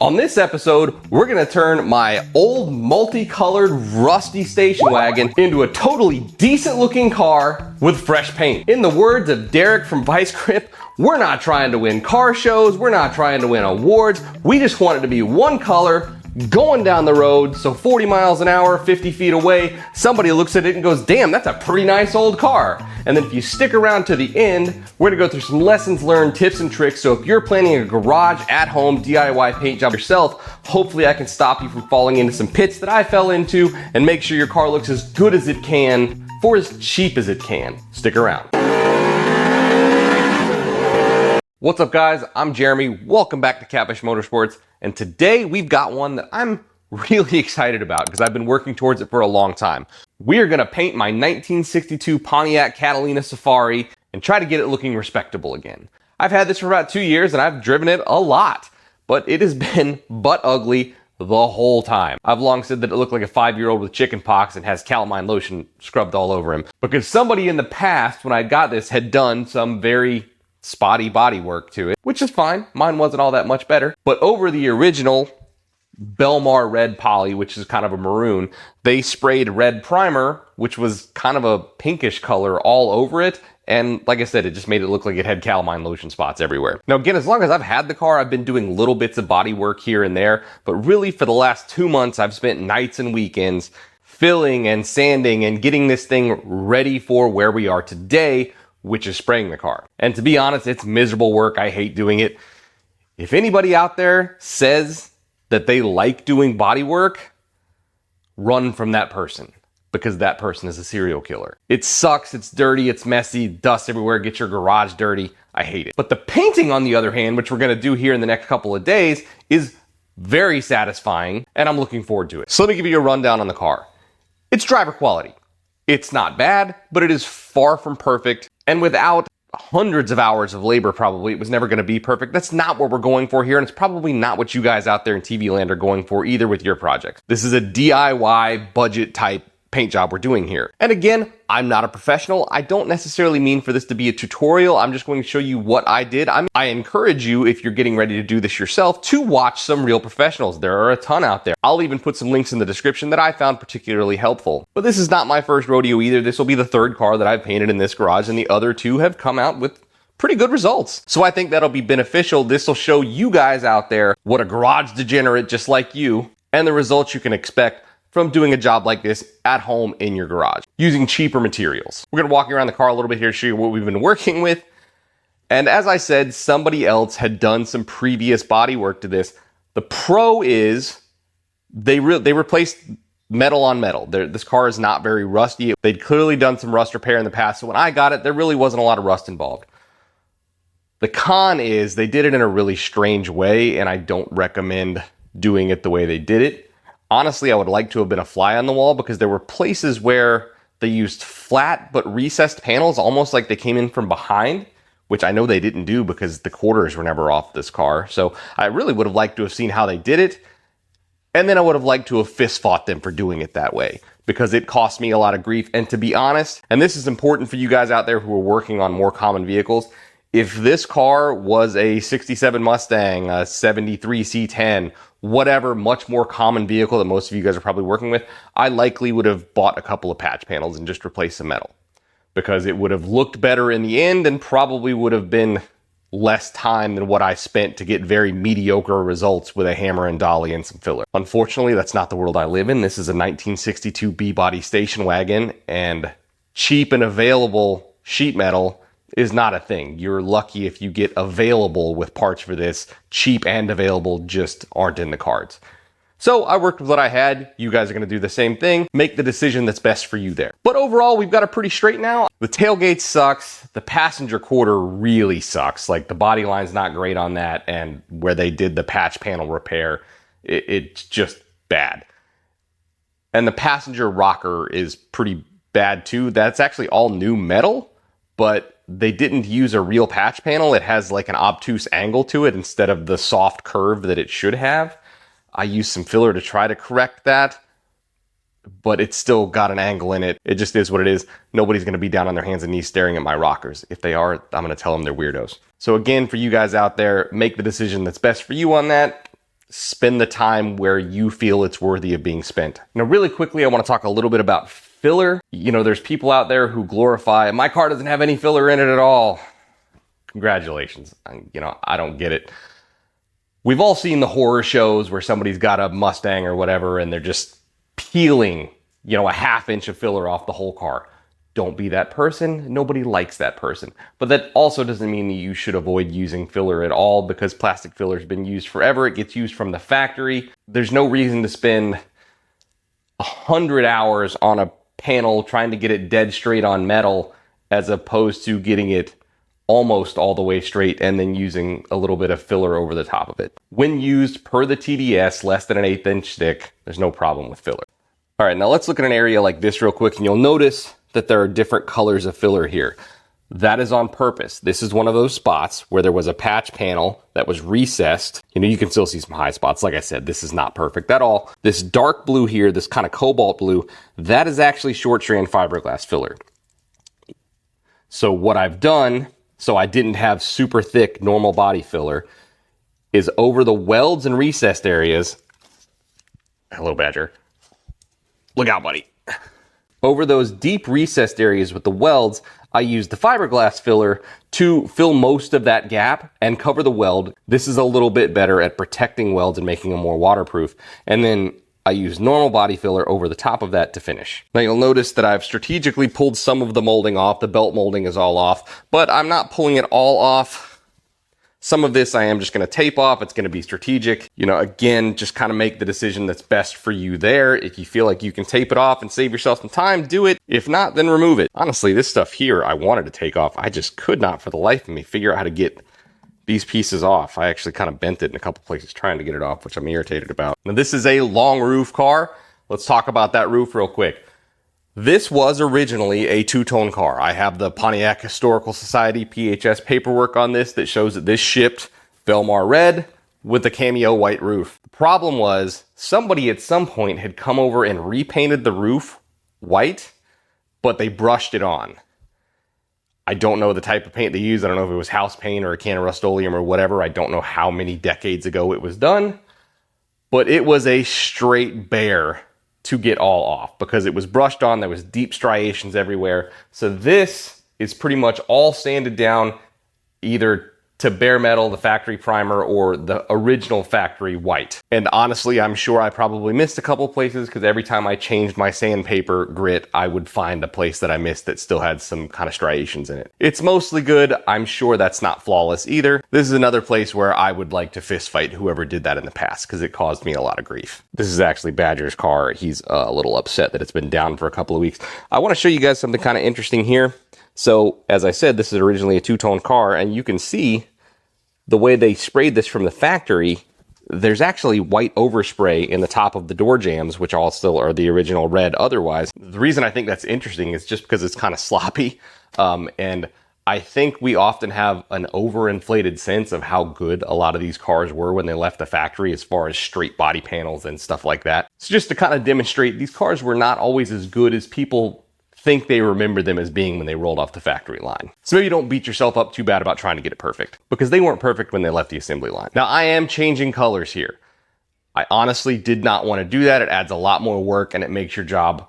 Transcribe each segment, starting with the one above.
On this episode, we're gonna turn my old multicolored rusty station wagon into a totally decent looking car with fresh paint. In the words of Derek from Vice Grip, we're not trying to win car shows, we're not trying to win awards, we just want it to be one color, going down the road, so 40 miles an hour, 50 feet away, somebody looks at it and goes, damn, that's a pretty nice old car. And then if you stick around to the end, we're gonna go through some lessons learned, tips and tricks, so if you're planning a garage at-home DIY paint job yourself, hopefully I can stop you from falling into some pits that I fell into and make sure your car looks as good as it can for as cheap as it can. Stick around. What's up guys, I'm Jeremy, welcome back to Catfish Motorsports, and today we've got one that I'm really excited about because I've been working towards it for a long time. We are gonna paint my 1962 Pontiac Catalina Safari and try to get it looking respectable again. I've had this for about 2 years and I've driven it a lot, but it has been butt ugly the whole time. I've long said that it looked like a 5-year-old with chicken pox and has calamine lotion scrubbed all over him because somebody in the past when I got this had done some very spotty body work to it, which is fine. Mine wasn't all that much better. But over the original Belmar red poly, which is kind of a maroon, they sprayed red primer, which was kind of a pinkish color all over it. And like I said, it just made it look like it had calamine lotion spots everywhere. Now again, as long as I've had the car, I've been doing little bits of body work here and there. But really for the last 2 months, I've spent nights and weekends filling and sanding and getting this thing ready for where we are today, which is spraying the car. And to be honest, it's miserable work. I hate doing it. If anybody out there says that they like doing body work, run from that person because that person is a serial killer. It sucks, it's dirty, it's messy, dust everywhere, get your garage dirty. I hate it. But the painting, on the other hand, which we're gonna do here in the next couple of days, is very satisfying and I'm looking forward to it. So let me give you a rundown on the car. It's driver quality. It's not bad, but it is far from perfect. And without hundreds of hours of labor, probably, it was never going to be perfect. That's not what we're going for here, and it's probably not what you guys out there in TV land are going for either with your projects. This is a DIY budget type paint job we're doing here. And again, I'm not a professional. I don't necessarily mean for this to be a tutorial. I'm just going to show you what I did. I encourage you, if you're getting ready to do this yourself, to watch some real professionals. There are a ton out there. I'll even put some links in the description that I found particularly helpful. But this is not my first rodeo either. This will be the third car that I've painted in this garage, and the other two have come out with pretty good results. So I think that'll be beneficial. This will show you guys out there what a garage degenerate just like you and the results you can expect from doing a job like this at home in your garage using cheaper materials. We're gonna walk around the car a little bit here, show you what we've been working with. And as I said, somebody else had done some previous body work to this. The pro is they replaced metal on metal. This car is not very rusty. They'd clearly done some rust repair in the past. So when I got it, there really wasn't a lot of rust involved. The con is they did it in a really strange way, and I don't recommend doing it the way they did it. Honestly, I would like to have been a fly on the wall because there were places where they used flat but recessed panels, almost like they came in from behind, which I know they didn't do because the quarters were never off this car. So I really would have liked to have seen how they did it. And then I would have liked to have fist fought them for doing it that way because it cost me a lot of grief. And to be honest, and this is important for you guys out there who are working on more common vehicles, if this car was a 67 Mustang, a 73 C10, whatever, much more common vehicle that most of you guys are probably working with, I likely would have bought a couple of patch panels and just replaced some metal because it would have looked better in the end and probably would have been less time than what I spent to get very mediocre results with a hammer and dolly and some filler. Unfortunately, that's not the world I live in. This is a 1962 B-body station wagon, and cheap and available sheet metal is not a thing. You're lucky if you get available with parts for this. Cheap and available just aren't in the cards. So I worked with what I had. You guys are gonna do the same thing. Make the decision that's best for you there. But overall, we've got it pretty straight now. The tailgate sucks. The passenger quarter really sucks. Like the body line's not great on that, and where they did the patch panel repair, it's just bad. And the passenger rocker is pretty bad too. That's actually all new metal, but they didn't use a real patch panel. It has like an obtuse angle to it instead of the soft curve that it should have. I used some filler to try to correct that, but it's still got an angle in it. It just is what it is. Nobody's going to be down on their hands and knees staring at my rockers. If they are, I'm going to tell them they're weirdos. So again, for you guys out there, make the decision that's best for you on that. spend the time where you feel it's worthy of being spent. Now, really quickly, I want to talk a little bit about filler. You know, there's people out there who glorify, my car doesn't have any filler in it at all. Congratulations. You know, I don't get it. We've all seen the horror shows where somebody's got a Mustang or whatever and they're just peeling, you know, a ½ inch of filler off the whole car. Don't be that person. Nobody likes that person. But that also doesn't mean that you should avoid using filler at all, because plastic filler has been used forever. It gets used from the factory. There's no reason to spend 100 hours on a panel trying to get it dead straight on metal as opposed to getting it almost all the way straight and then using a little bit of filler over the top of it. When used per the TDS, less than an 1/8 inch thick, there's no problem with filler. All right, now let's look at an area like this real quick, and you'll notice that there are different colors of filler here. That is on purpose. This is one of those spots where there was a patch panel that was recessed. You know, you can still see some high spots. Like I said, this is not perfect at all. This dark blue here, this kind of cobalt blue, that is actually short strand fiberglass filler. So what I've done, so I didn't have super thick normal body filler, is over the welds and recessed areas. Hello, Badger. Look out, buddy. Over those deep recessed areas with the welds, I used the fiberglass filler to fill most of that gap and cover the weld. This is a little bit better at protecting welds and making them more waterproof. And then I used normal body filler over the top of that to finish. Now you'll notice that I've strategically pulled some of the molding off. The belt molding is all off, but I'm not pulling it all off. Some of this I am just going to tape off. It's going to be strategic. You know, again, just kind of make the decision that's best for you there. If you feel like you can tape it off and save yourself some time, do it. If not, then remove it. Honestly, this stuff here I wanted to take off. I just could not for the life of me figure out how to get these pieces off. I actually kind of bent it in a couple places trying to get it off, which I'm irritated about. Now this is a long roof car. Let's talk about that roof real quick. This was originally a two-tone car. I have the Pontiac Historical Society PHS paperwork on this that shows that this shipped Belmar red with a cameo white roof. The problem was somebody at some point had come over and repainted the roof white, but they brushed it on. I don't know the type of paint they used. I don't know if it was house paint or a can of Rust-Oleum or whatever. I don't know how many decades ago it was done, but it was a straight bear to get all off because it was brushed on. There was deep striations everywhere. So this is pretty much all sanded down either to bare metal, the factory primer, or the original factory white. And honestly, I'm sure I probably missed a couple places because every time I changed my sandpaper grit, I would find a place that I missed that still had some kind of striations in it. It's mostly good. I'm sure that's not flawless either. This is another place where I would like to fist fight whoever did that in the past because it caused me a lot of grief. This is actually Badger's car. He's a little upset that it's been down for a couple of weeks. I want to show you guys something kind of interesting here. So as I said, this is originally a two-tone car, and you can see the way they sprayed this from the factory. There's actually white overspray in the top of the door jambs, which all still are the original red otherwise. The reason I think that's interesting is just because it's kind of sloppy. And I think we often have an overinflated sense of how good a lot of these cars were when they left the factory as far as straight body panels and stuff like that. So just to kind of demonstrate, these cars were not always as good as people think they remember them as being when they rolled off the factory line. So maybe don't beat yourself up too bad about trying to get it perfect, because they weren't perfect when they left the assembly line. Now I am changing colors here. I honestly did not want to do that. It adds a lot more work and it makes your job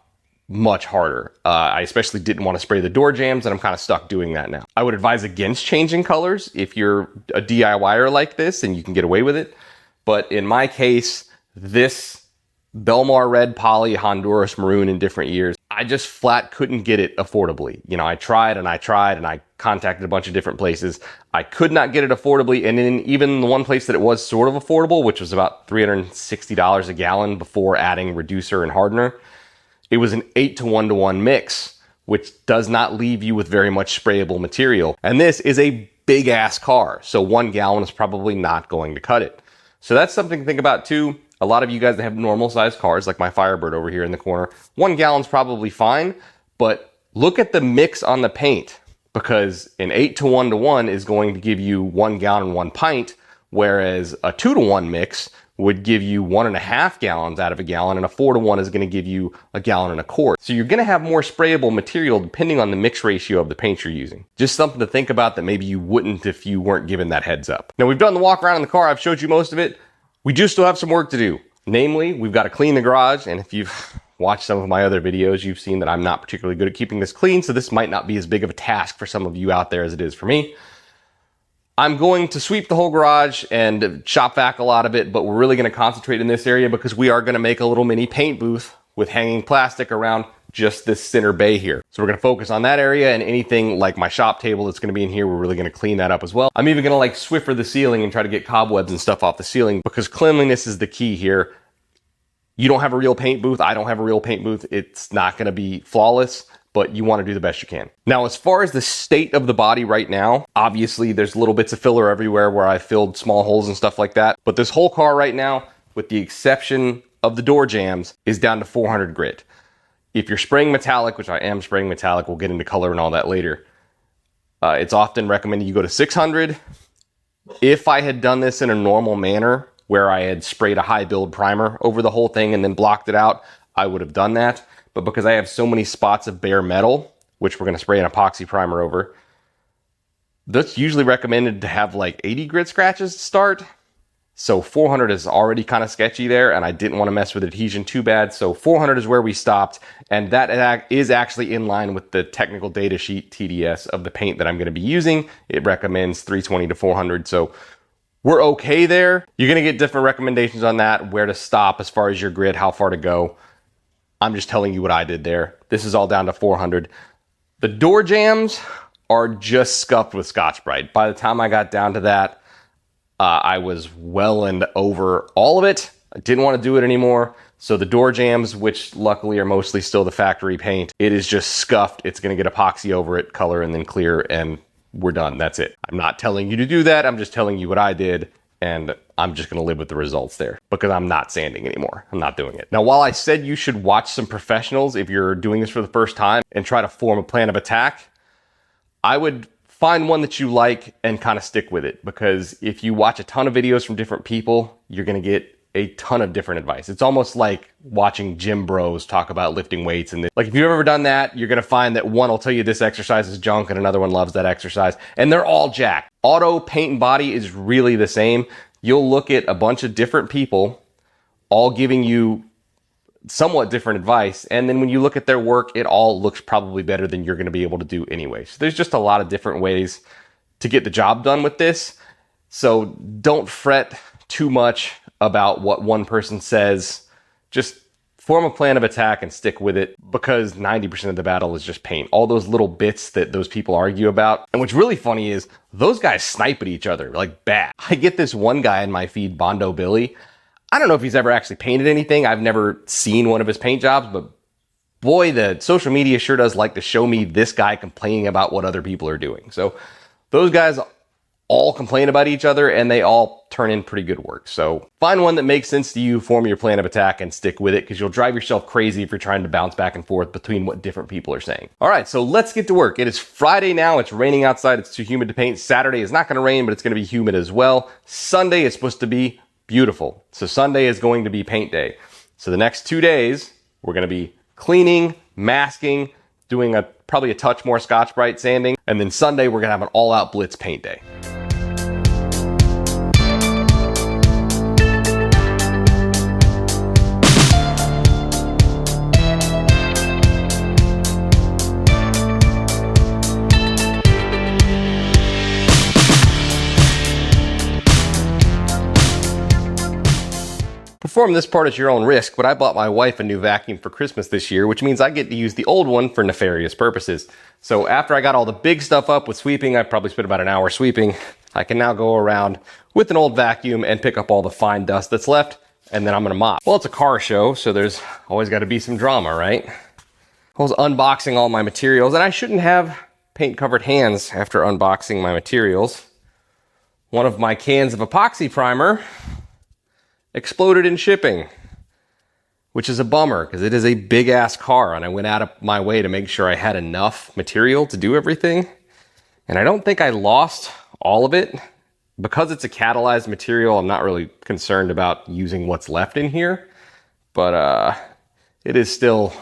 much harder. I especially didn't want to spray the door jambs, and I'm kind of stuck doing that now. I would advise against changing colors if you're a DIYer like this and you can get away with it. But in my case, this Belmar red, poly, Honduras maroon in different years, I just flat couldn't get it affordably. You know, I tried and I contacted a bunch of different places. I could not get it affordably. And then even the one place that it was sort of affordable, which was about $360 a gallon before adding reducer and hardener, it was an 8-to-1-to-1 mix, which does not leave you with very much sprayable material. And this is a big ass car, so 1 gallon is probably not going to cut it. So that's something to think about too. A lot of you guys that have normal sized cars, like my Firebird over here in the corner, 1 gallon's probably fine, but look at the mix on the paint, because an 8-to-1-to-1 is going to give you 1 gallon, 1 pint, whereas a 2-to-1 mix would give you 1.5 gallons out of a gallon, and a 4-to-1 is going to give you 1.25 gallons. So you're going to have more sprayable material depending on the mix ratio of the paint you're using. Just something to think about that maybe you wouldn't if you weren't given that heads up. Now we've done the walk around in the car. I've showed you most of it. We do still have some work to do. Namely, we've got to clean the garage, and if you've watched some of my other videos, you've seen that I'm not particularly good at keeping this clean, so this might not be as big of a task for some of you out there as it is for me. I'm going to sweep the whole garage and shop vac a lot of it, but we're really going to concentrate in this area because we are going to make a little mini paint booth with hanging plastic around just this center bay here. So we're going to focus on that area, and anything like my shop table that's going to be in here, we're really going to clean that up as well. I'm even going to like Swiffer the ceiling and try to get cobwebs and stuff off the ceiling because cleanliness is the key here. You don't have a real paint booth. I don't have a real paint booth. It's not going to be flawless, but you want to do the best you can. Now, as far as the state of the body right now, obviously there's little bits of filler everywhere where I filled small holes and stuff like that. But this whole car right now, with the exception of the door jambs, is down to 400 grit. If you're spraying metallic, which I am spraying metallic, we'll get into color and all that later, it's often recommended you go to 600. If I had done this in a normal manner, where I had sprayed a high build primer over the whole thing and then blocked it out, I would have done that. But because I have so many spots of bare metal, which we're going to spray an epoxy primer over, that's usually recommended to have like 80 grit scratches to start. So 400 is already kind of sketchy there, and I didn't want to mess with adhesion too bad. So 400 is where we stopped, and that is actually in line with the technical data sheet TDS of the paint that I'm going to be using. It recommends 320 to 400, so we're okay there. You're going to get different recommendations on that, where to stop as far as your grid, how far to go. I'm just telling you what I did there. This is all down to 400. The door jambs are just scuffed with Scotch-Brite. By the time I got down to that, I was well and over all of it. I didn't want to do it anymore. So the door jambs, which luckily are mostly still the factory paint, it is just scuffed. It's going to get epoxy over it, color, and then clear, and we're done. That's it. I'm not telling you to do that. I'm just telling you what I did, and I'm just going to live with the results there because I'm not sanding anymore. I'm not doing it. Now, while I said you should watch some professionals if you're doing this for the first time and try to form a plan of attack, I would find one that you like and kind of stick with it, because if you watch a ton of videos from different people, you're going to get a ton of different advice. It's almost like watching gym bros talk about lifting weights. And like, if you've ever done that, you're going to find that one will tell you this exercise is junk and another one loves that exercise, and they're all jacked. Auto, paint, and body is really the same. You'll look at a bunch of different people all giving you somewhat different advice, and then when you look at their work, it all looks probably better than you're going to be able to do anyway. So there's just a lot of different ways to get the job done with this. So don't fret too much about what one person says. Just form a plan of attack and stick with it, because 90% of the battle is just paint. All those little bits that those people argue about. And what's really funny is those guys snipe at each other like bad. I get this one guy in my feed, Bondo Billy. I don't know if he's ever actually painted anything. I've never seen one of his paint jobs, but boy, the social media sure does like to show me this guy complaining about what other people are doing. So those guys all complain about each other, and they all turn in pretty good work. So find one that makes sense to you, form your plan of attack, and stick with it, because you'll drive yourself crazy if you're trying to bounce back and forth between what different people are saying. All right, so let's get to work. It is Friday now. It's raining outside. It's too humid to paint. Saturday is not going to rain, but it's going to be humid as well. Sunday is supposed to be beautiful. So Sunday is going to be paint day. So the next 2 days, we're going to be cleaning, masking, doing probably a touch more Scotch-Brite sanding, and then Sunday we're going to have an all-out blitz paint day. Perform this part at your own risk, but I bought my wife a new vacuum for Christmas this year, which means I get to use the old one for nefarious purposes. So after I got all the big stuff up with sweeping, I probably spent about an hour sweeping, I can now go around with an old vacuum and pick up all the fine dust that's left, and then I'm gonna mop. Well, it's a car show, so there's always gotta be some drama, right? I was unboxing all my materials, and I shouldn't have paint-covered hands after unboxing my materials. One of my cans of epoxy primer exploded in shipping, which is a bummer because it is a big ass car, and I went out of my way to make sure I had enough material to do everything. And I don't think I lost all of it. Because it's a catalyzed material, I'm not really concerned about using what's left in here, but it is still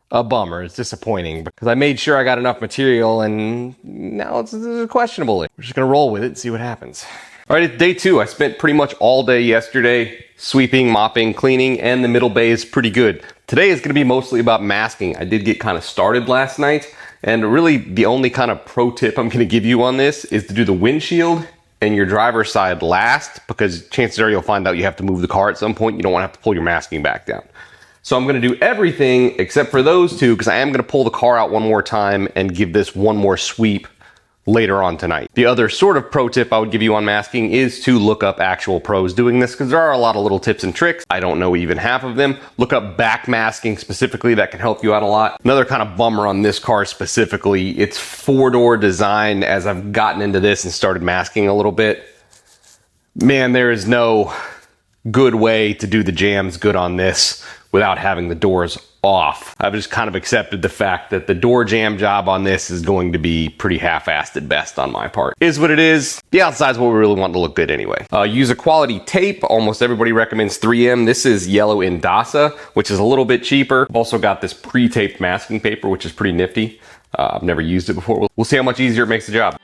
a bummer. It's disappointing because I made sure I got enough material, and now it's questionable. We're just gonna roll with it and see what happens. All right, it's day 2. I spent pretty much all day yesterday sweeping, mopping, cleaning, and the middle bay is pretty good. Today is gonna be mostly about masking. I did get kind of started last night, and really the only kind of pro tip I'm gonna give you on this is to do the windshield and your driver's side last, because chances are you'll find out you have to move the car at some point. You don't wanna have to pull your masking back down. So I'm gonna do everything except for those two, because I am gonna pull the car out one more time and give this one more sweep later on tonight. The other sort of pro tip I would give you on masking is to look up actual pros doing this, because there are a lot of little tips and tricks. I don't know even half of them. Look up back masking specifically, that can help you out a lot. Another kind of bummer on this car specifically, it's 4-door design. As I've gotten into this and started masking a little bit, man, there is no good way to do the jams good on this without having the doors off. I've just kind of accepted the fact that the door jam job on this is going to be pretty half-assed at best on my part. Is what it is. The outside's what we really want to look good anyway. Use a quality tape. Almost everybody recommends 3M. This is yellow Indasa, which is a little bit cheaper. I've also got this pre-taped masking paper, which is pretty nifty. I've never used it before. We'll see how much easier it makes the job.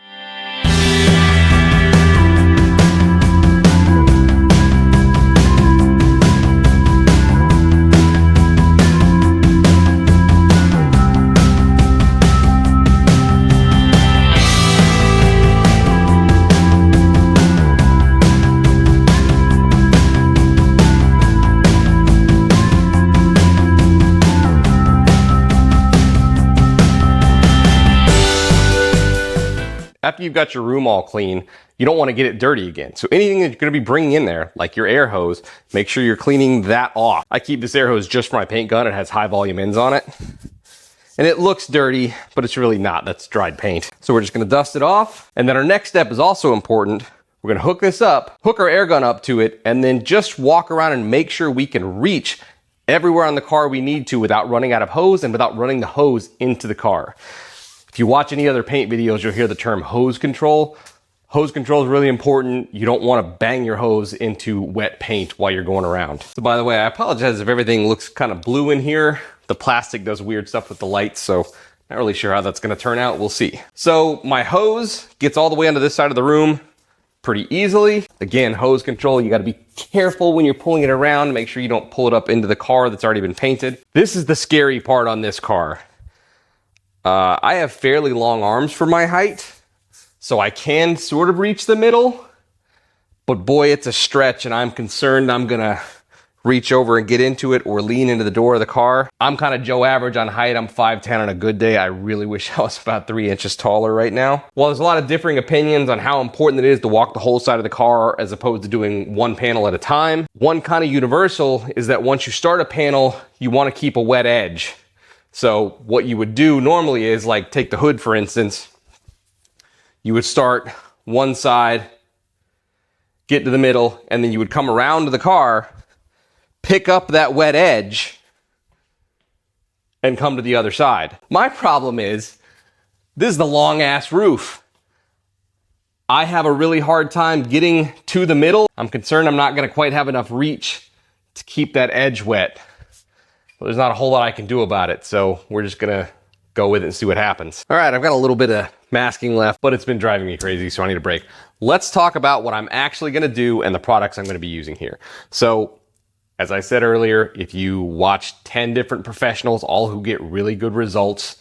After you've got your room all clean, you don't want to get it dirty again. So anything that you're going to be bringing in there, like your air hose, make sure you're cleaning that off. I keep this air hose just for my paint gun. It has high volume ends on it. And it looks dirty, but it's really not. That's dried paint. So we're just going to dust it off. And then our next step is also important. We're going to hook this up, hook our air gun up to it, and then just walk around and make sure we can reach everywhere on the car we need to without running out of hose and without running the hose into the car. If you watch any other paint videos, you'll hear the term hose control. Hose control is really important. You don't want to bang your hose into wet paint while you're going around. So by the way, I apologize if everything looks kind of blue in here. The plastic does weird stuff with the lights, so not really sure how that's going to turn out. We'll see. So my hose gets all the way onto this side of the room pretty easily. Again, hose control, you got to be careful when you're pulling it around. Make sure you don't pull it up into the car that's already been painted. This is the scary part on this car. I have fairly long arms for my height, so I can sort of reach the middle, but boy, it's a stretch, and I'm concerned I'm gonna reach over and get into it or lean into the door of the car. I'm kind of Joe average on height. I'm 5'10" on a good day. I really wish I was about 3 inches taller right now. While there's a lot of differing opinions on how important it is to walk the whole side of the car as opposed to doing one panel at a time, one kind of universal is that once you start a panel, you want to keep a wet edge. So what you would do normally is, like, take the hood for instance, you would start one side, get to the middle, and then you would come around to the car, pick up that wet edge, and come to the other side. My problem is, this is the long ass roof. I have a really hard time getting to the middle. I'm concerned I'm not gonna quite have enough reach to keep that edge wet. Well, there's not a whole lot I can do about it, so we're just gonna go with it and see what happens. All right, I've got a little bit of masking left, but it's been driving me crazy, so I need a break. Let's talk about what I'm actually gonna do and the products I'm gonna be using here. So, as I said earlier, if you watch 10 different professionals, all who get really good results,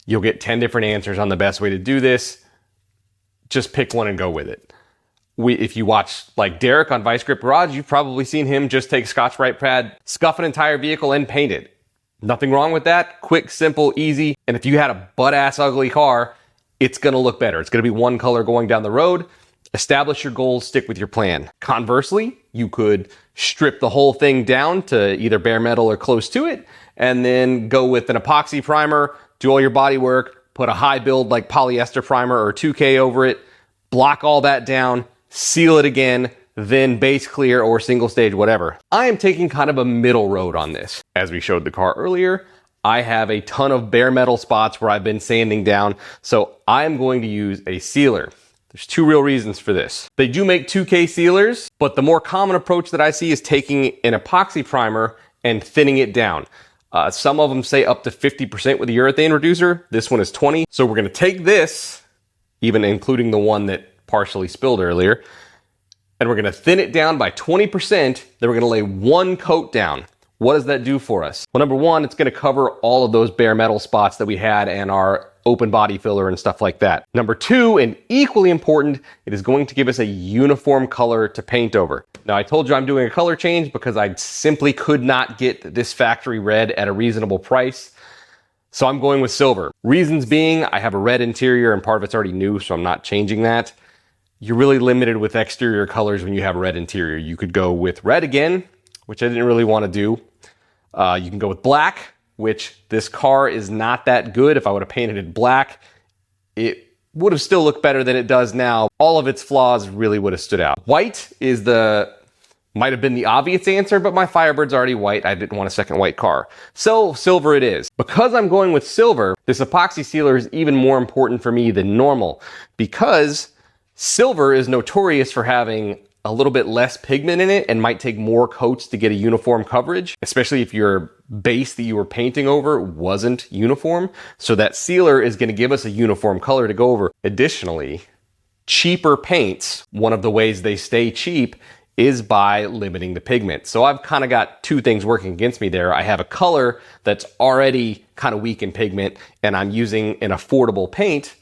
you'll get 10 different answers on the best way to do this. Just pick one and go with it. If you watch like Derek on Vice Grip Garage, you've probably seen him just take Scotch-Brite pad, scuff an entire vehicle, and paint it. Nothing wrong with that. Quick, simple, easy. And if you had a butt-ass ugly car, it's gonna look better. It's gonna be one color going down the road. Establish your goals, stick with your plan. Conversely, you could strip the whole thing down to either bare metal or close to it, and then go with an epoxy primer, do all your body work, put a high build like polyester primer or 2K over it, block all that down, seal it again, then base clear or single stage, whatever. I am taking kind of a middle road on this. As we showed the car earlier, I have a ton of bare metal spots where I've been sanding down, so I'm going to use a sealer. There's two real reasons for this. They do make 2K sealers, but the more common approach that I see is taking an epoxy primer and thinning it down. Some of them say up to 50% with a urethane reducer. This one is 20. So we're gonna take this, even including the one that partially spilled earlier, and we're gonna thin it down by 20%, then we're gonna lay one coat down. What does that do for us? Well, number one, it's gonna cover all of those bare metal spots that we had and our open body filler and stuff like that. Number two, and equally important, it is going to give us a uniform color to paint over. Now, I told you I'm doing a color change because I simply could not get this factory red at a reasonable price. So I'm going with silver. Reasons being, I have a red interior and part of it's already new, so I'm not changing that. You're really limited with exterior colors when you have a red interior. You could go with red again, which I didn't really want to do. You can go with black, which this car is not that good. If I would have painted it black, it would have still looked better than it does now. All of its flaws really would have stood out. White might have been the obvious answer, but my Firebird's already white. I didn't want a second white car. So silver it is. Because I'm going with silver, this epoxy sealer is even more important for me than normal because silver is notorious for having a little bit less pigment in it and might take more coats to get a uniform coverage, especially if your base that you were painting over wasn't uniform. So that sealer is going to give us a uniform color to go over. Additionally, cheaper paints, one of the ways they stay cheap is by limiting the pigment. So I've kind of got two things working against me there. I have a color that's already kind of weak in pigment, and I'm using an affordable paint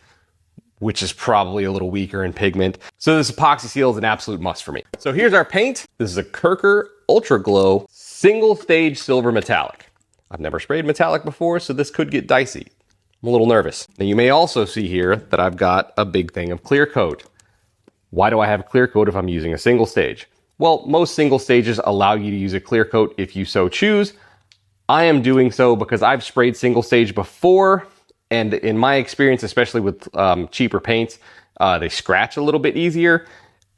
which is probably a little weaker in pigment. So this epoxy seal is an absolute must for me. So here's our paint. This is a Kirker Ultra-Glo single stage silver metallic. I've never sprayed metallic before, so this could get dicey. I'm a little nervous. Now you may also see here that I've got a big thing of Clearcoat. Why do I have Clearcoat if I'm using a single stage? Well, most single stages allow you to use a Clearcoat if you so choose. I am doing so because I've sprayed single stage before, and in my experience, especially with cheaper paints, they scratch a little bit easier.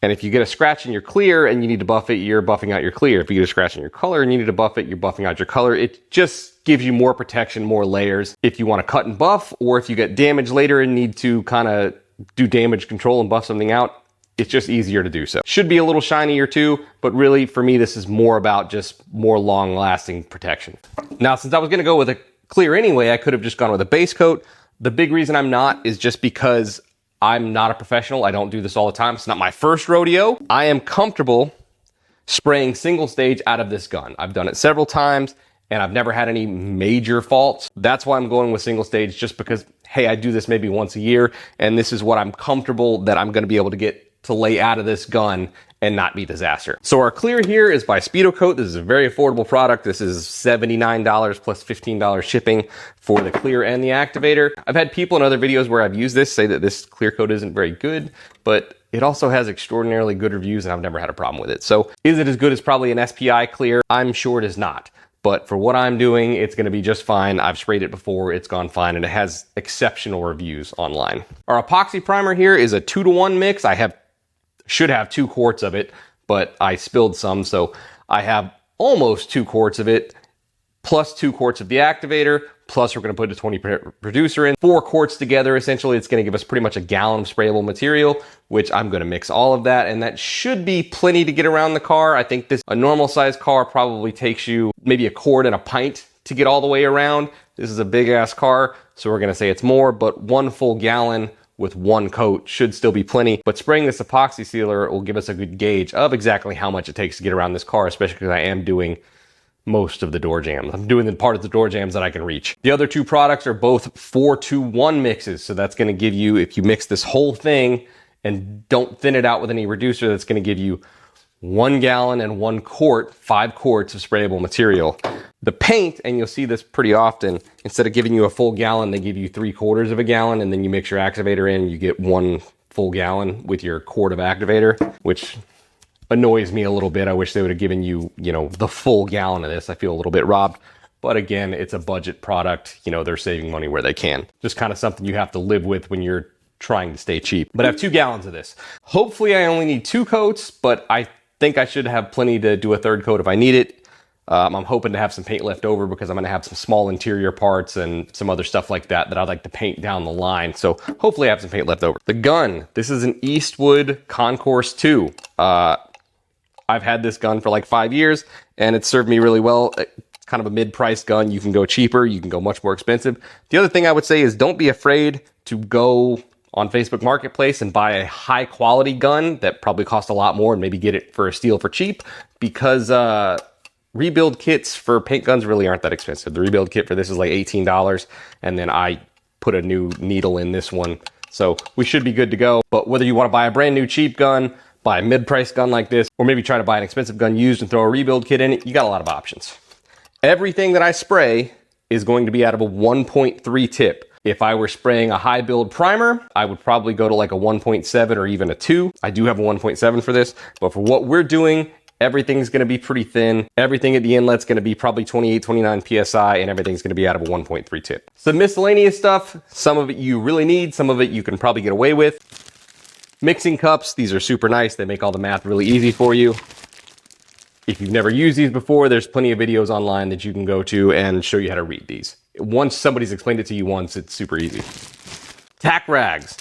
And if you get a scratch in your clear and you need to buff it, you're buffing out your clear. If you get a scratch in your color and you need to buff it, you're buffing out your color. It just gives you more protection, more layers. If you want to cut and buff, or if you get damage later and need to kind of do damage control and buff something out, it's just easier to do so. Should be a little shinier too, but really for me, this is more about just more long lasting protection. Now, since I was going to go with a clear anyway, I could have just gone with a base coat. The big reason I'm not is just because I'm not a professional. I don't do this all the time. It's not my first rodeo. I am comfortable spraying single stage out of this gun. I've done it several times and I've never had any major faults. That's why I'm going with single stage, just because, hey, I do this maybe once a year and this is what I'm comfortable that I'm going to be able to get to lay out of this gun and not be disaster. So our clear here is by Speedokote. This is a very affordable product. This is $79 plus $15 shipping for the clear and the activator. I've had people in other videos where I've used this say that this clear coat isn't very good, but it also has extraordinarily good reviews and I've never had a problem with it. So is it as good as probably an SPI clear? I'm sure it is not. But for what I'm doing, it's going to be just fine. I've sprayed it before, it's gone fine, and it has exceptional reviews online. Our epoxy primer here is a 2-to-1 mix. I should have 2 quarts of it, but I spilled some, so I have almost 2 quarts of it, plus 2 quarts of the activator, plus we're going to put a 20 producer in. 4 quarts together, essentially, it's going to give us pretty much a gallon of sprayable material, which I'm going to mix all of that, and that should be plenty to get around the car. I think a normal size car probably takes you maybe a quart and a pint to get all the way around. This is a big ass car, so we're going to say it's more, but 1 full gallon with 1 coat should still be plenty. But spraying this epoxy sealer will give us a good gauge of exactly how much it takes to get around this car, especially because I am doing most of the door jams. I'm doing the part of the door jams that I can reach. The other 2 products are both 4-to-1 mixes. So that's going to give you, if you mix this whole thing and don't thin it out with any reducer, that's going to give you 1 gallon and 1 quart, 5 quarts of sprayable material. The paint, and you'll see this pretty often, instead of giving you a full gallon, they give you 3/4 of a gallon, and then you mix your activator in, you get 1 full gallon with your quart of activator, which annoys me a little bit. I wish they would have given you, the full gallon of this. I feel a little bit robbed. But again, it's a budget product. They're saving money where they can. Just kind of something you have to live with when you're trying to stay cheap. But I have 2 gallons of this. Hopefully I only need 2 coats, but I think I should have plenty to do a 3rd coat if I need it. I'm hoping to have some paint left over because I'm going to have some small interior parts and some other stuff like that I'd like to paint down the line. So hopefully I have some paint left over. The gun, this is an Eastwood Concourse 2. I've had this gun for like 5 years and it's served me really well. It's kind of a mid-priced gun. You can go cheaper, you can go much more expensive. The other thing I would say is don't be afraid to go on Facebook Marketplace and buy a high quality gun that probably costs a lot more and maybe get it for a steal for cheap, because rebuild kits for paint guns really aren't that expensive. The rebuild kit for this is like $18, and then I put a new needle in this one. So we should be good to go. But whether you want to buy a brand new cheap gun, buy a mid-price gun like this, or maybe try to buy an expensive gun used and throw a rebuild kit in it, you got a lot of options. Everything that I spray is going to be out of a 1.3 tip. If I were spraying a high build primer, I would probably go to like a 1.7 or even a 2. I do have a 1.7 for this, but for what we're doing, everything's gonna be pretty thin. Everything at the inlet's gonna be probably 28, 29 PSI, and everything's gonna be out of a 1.3 tip. Some miscellaneous stuff, some of it you really need, some of it you can probably get away with. Mixing cups, these are super nice. They make all the math really easy for you. If you've never used these before, there's plenty of videos online that you can go to and show you how to read these. Once somebody's explained it to you once, it's super easy. Tack rags.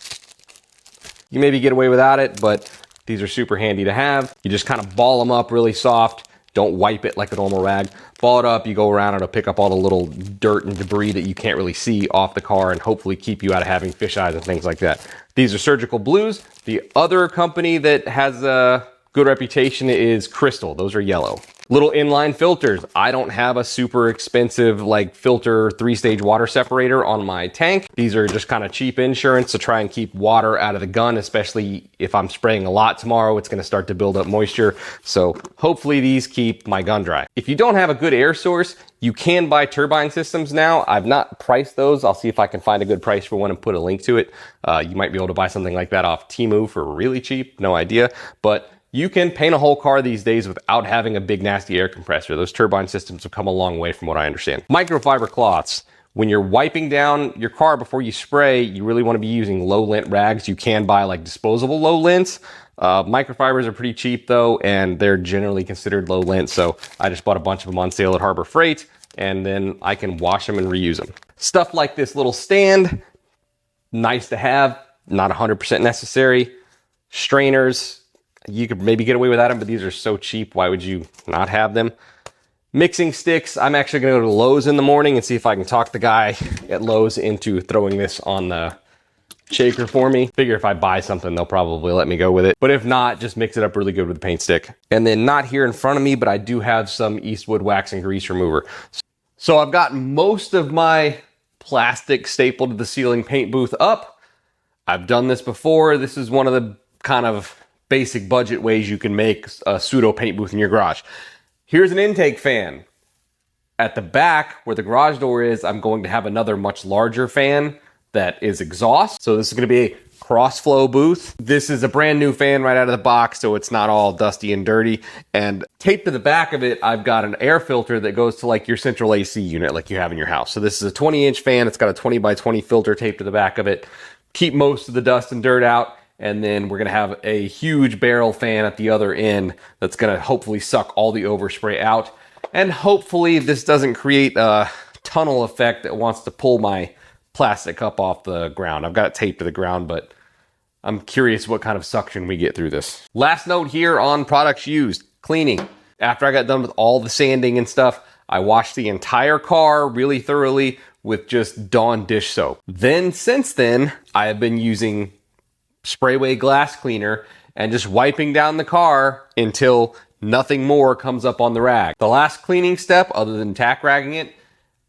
You maybe get away without it, but these are super handy to have. You just kind of ball them up really soft. Don't wipe it like a normal rag. Ball it up, you go around, it'll pick up all the little dirt and debris that you can't really see off the car and hopefully keep you out of having fish eyes and things like that. These are surgical blues. The other company that has a good reputation is Crystal. Those are yellow. Little inline filters. I don't have a super expensive like filter 3-stage water separator on my tank. These are just kind of cheap insurance to try and keep water out of the gun, especially if I'm spraying a lot tomorrow, it's gonna start to build up moisture. So hopefully these keep my gun dry. If you don't have a good air source, you can buy turbine systems now. I've not priced those. I'll see if I can find a good price for one and put a link to it. You might be able to buy something like that off Temu for really cheap, no idea. But you can paint a whole car these days without having a big nasty air compressor. Those turbine systems have come a long way from what I understand. Microfiber cloths. When you're wiping down your car before you spray, you really want to be using low lint rags. You can buy like disposable low lints. Microfibers are pretty cheap though, and they're generally considered low lint. So I just bought a bunch of them on sale at Harbor Freight, and then I can wash them and reuse them. Stuff like this little stand, nice to have, not 100% necessary. Strainers, you could maybe get away without them, but these are so cheap. Why would you not have them? Mixing sticks. I'm actually going to go to Lowe's in the morning and see if I can talk the guy at Lowe's into throwing this on the shaker for me. Figure if I buy something, they'll probably let me go with it. But if not, just mix it up really good with the paint stick. And then not here in front of me, but I do have some Eastwood wax and grease remover. So I've got most of my plastic stapled to the ceiling paint booth up. I've done this before. This is one of the kind of basic budget ways you can make a pseudo paint booth in your garage. Here's an intake fan. At the back where the garage door is, I'm going to have another much larger fan that is exhaust. So this is going to be a cross flow booth. This is a brand new fan right out of the box, so it's not all dusty and dirty. And taped to the back of it, I've got an air filter that goes to like your central AC unit like you have in your house. So this is a 20-inch fan. It's got a 20 by 20 filter taped to the back of it. Keep most of the dust and dirt out. And then we're going to have a huge barrel fan at the other end that's going to hopefully suck all the overspray out. And hopefully this doesn't create a tunnel effect that wants to pull my plastic up off the ground. I've got it taped to the ground, but I'm curious what kind of suction we get through this. Last note here on products used, cleaning. After I got done with all the sanding and stuff, I washed the entire car really thoroughly with just Dawn dish soap. Then since then, I have been using Sprayway glass cleaner and just wiping down the car until nothing more comes up on the rag. The last cleaning step, other than tack ragging it,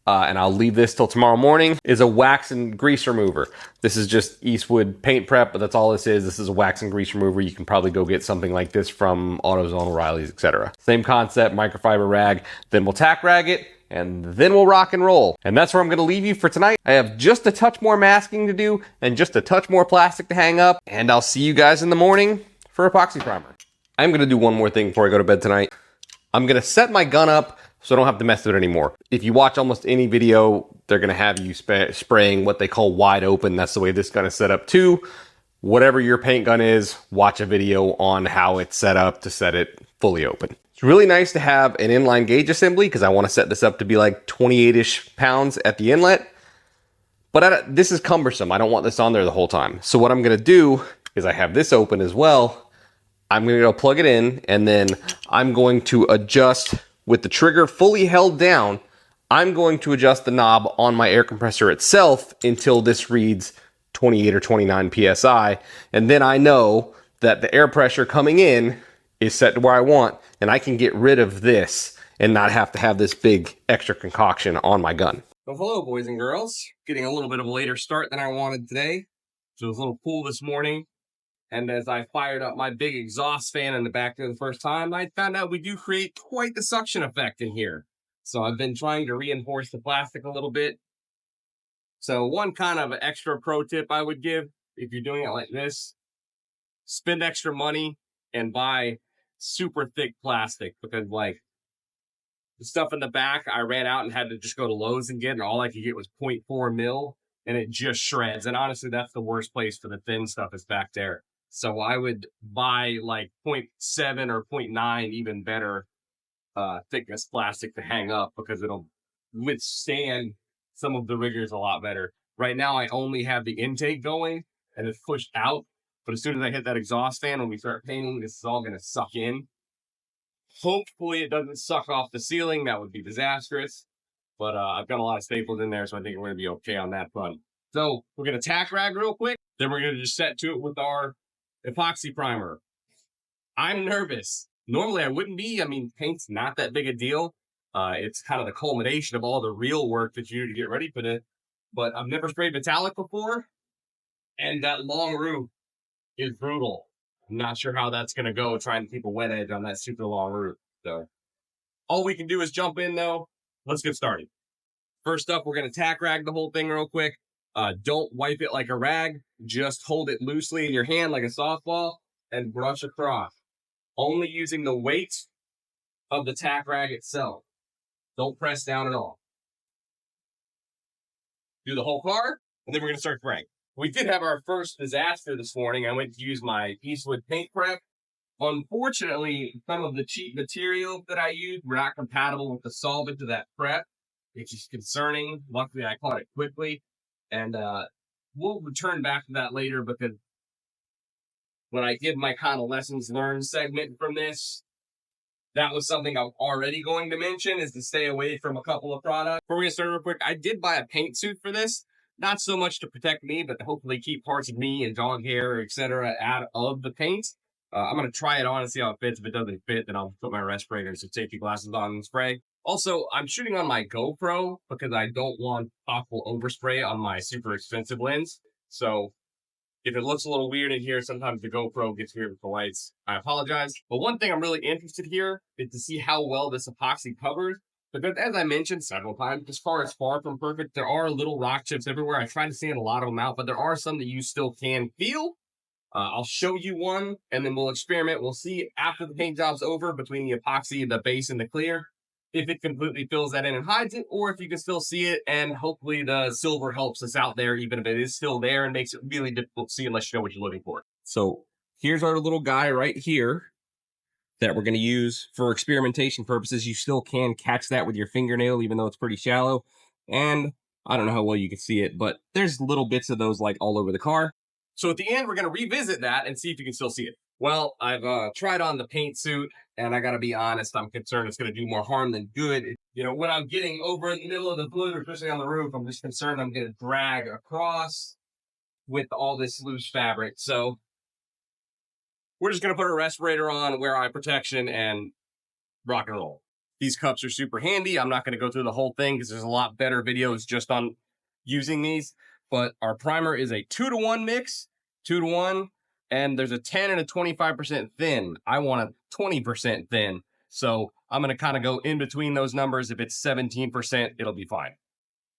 and I'll leave this till tomorrow morning, is a wax and grease remover. This is just Eastwood paint prep, but that's all this is. This is a wax and grease remover. You can probably go get something like this from AutoZone, O'Reilly's, etc. Same concept, microfiber rag. Then we'll tack rag it, and then we'll rock and roll. And that's where I'm going to leave you for tonight. I have just a touch more masking to do and just a touch more plastic to hang up, and I'll see you guys in the morning for epoxy primer. I'm going to do one more thing before I go to bed tonight. I'm going to set my gun up so I don't have to mess with it anymore. If you watch almost any video, they're going to have you spraying what they call wide open. That's the way this gun is set up too. Whatever your paint gun is, watch a video on how it's set up to set it fully open. It's really nice to have an inline gauge assembly because I want to set this up to be like 28-ish pounds at the inlet. But this is cumbersome. I don't want this on there the whole time. So what I'm going to do is I have this open as well. I'm going to go plug it in, and then I'm going to adjust with the trigger fully held down. I'm going to adjust the knob on my air compressor itself until this reads 28 or 29 PSI. And then I know that the air pressure coming in is set to where I want, and I can get rid of this and not have to have this big extra concoction on my gun. So hello, boys and girls. Getting a little bit of a later start than I wanted today. So it was a little cool this morning. And as I fired up my big exhaust fan in the back there the first time, I found out we do create quite the suction effect in here. So I've been trying to reinforce the plastic a little bit. So one kind of extra pro tip I would give, if you're doing it like this, spend extra money and buy super thick plastic, because like the stuff in the back, I ran out and had to just go to Lowe's and get, and all I could get was 0.4 mil, and it just shreds. And honestly, that's the worst place for the thin stuff is back there. So I would buy like 0.7 or 0.9, even better thickness plastic to hang up, because it'll withstand some of the rigors a lot better. Right now, I only have the intake going and it's pushed out. But as soon as I hit that exhaust fan, when we start painting, this is all going to suck in. Hopefully it doesn't suck off the ceiling. That would be disastrous. But I've got a lot of staples in there, so I think we're going to be okay on that front. So we're going to tack rag real quick. Then we're going to just set to it with our epoxy primer. I'm nervous. Normally I wouldn't be. I mean, paint's not that big a deal. It's kind of the culmination of all the real work that you do to get ready for it. But I've never sprayed metallic before. And that long roof is brutal. I'm not sure how that's going to go, trying to keep a wet edge on that super long roof. So all we can do is jump in, though. Let's get started. First up, we're going to tack rag the whole thing real quick. Don't wipe it like a rag. Just hold it loosely in your hand like a softball and brush across. Only using the weight of the tack rag itself. Don't press down at all. Do the whole car, and then we're going to start spraying. We did have our first disaster this morning. I went to use my Eastwood paint prep. Unfortunately, some of the cheap material that I used were not compatible with the solvent of that prep, which is concerning. Luckily, I caught it quickly. And we'll return back to that later, because when I give my kind of lessons learned segment from this, that was something I'm already going to mention, is to stay away from a couple of products. Before we get started real quick, I did buy a paint suit for this. Not so much to protect me, but to hopefully keep parts of me and dog hair, etc. out of the paint. I'm going to try it on and see how it fits. If it doesn't fit, then I'll put my respirators and safety glasses on and spray. Also, I'm shooting on my GoPro because I don't want possible overspray on my super expensive lens. So if it looks a little weird in here, sometimes the GoPro gets weird with the lights. I apologize. But one thing I'm really interested here is to see how well this epoxy covers. Because as I mentioned several times, this car is far from perfect. There are little rock chips everywhere. I try to sand a lot of them out, but there are some that you still can feel. I'll show you one, and then we'll experiment. We'll see after the paint job's over, between the epoxy, the base, and the clear, if it completely fills that in and hides it, or if you can still see it, and hopefully the silver helps us out there, even if it is still there, and makes it really difficult to see unless you know what you're looking for. So here's our little guy right here that we're going to use for experimentation purposes. You still can catch that with your fingernail, even though it's pretty shallow. And I don't know how well you can see it, but there's little bits of those like all over the car. So at the end, we're going to revisit that and see if you can still see it. Well, I've tried on the paint suit, and I got to be honest, I'm concerned it's going to do more harm than good. You know, when I'm getting over in the middle of the hood, or especially on the roof, I'm just concerned I'm going to drag across with all this loose fabric. So we're just going to put a respirator on, wear eye protection, and rock and roll. These cups are super handy. I'm not going to go through the whole thing because there's a lot better videos just on using these. But our primer is a 2-to-1 mix, 2-to-1, and there's a 10 and a 25% thin. I want a 20% thin. So I'm going to kind of go in between those numbers. If it's 17%, it'll be fine.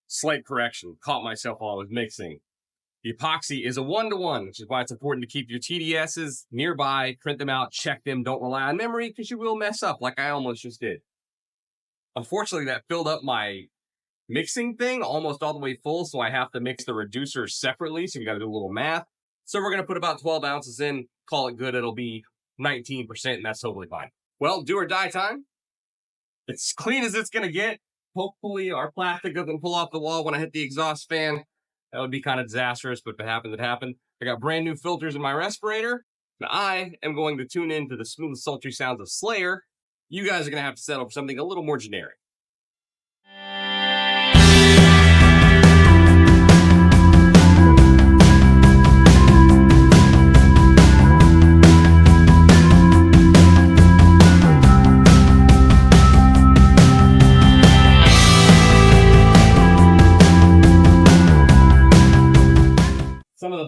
Slight correction. Caught myself while I was mixing. The epoxy is a 1-to-1, which is why it's important to keep your TDSs nearby, print them out, check them, don't rely on memory, because you will mess up like I almost just did. Unfortunately, that filled up my mixing thing almost all the way full, so I have to mix the reducer separately, so you got to do a little math. So we're going to put about 12 ounces in, call it good, it'll be 19%, and that's totally fine. Well, do or die time. It's clean as it's going to get. Hopefully our plastic doesn't pull off the wall when I hit the exhaust fan. That would be kind of disastrous, but if it happened, it happened. I got brand new filters in my respirator, and I am going to tune in to the smooth, sultry sounds of Slayer. You guys are going to have to settle for something a little more generic.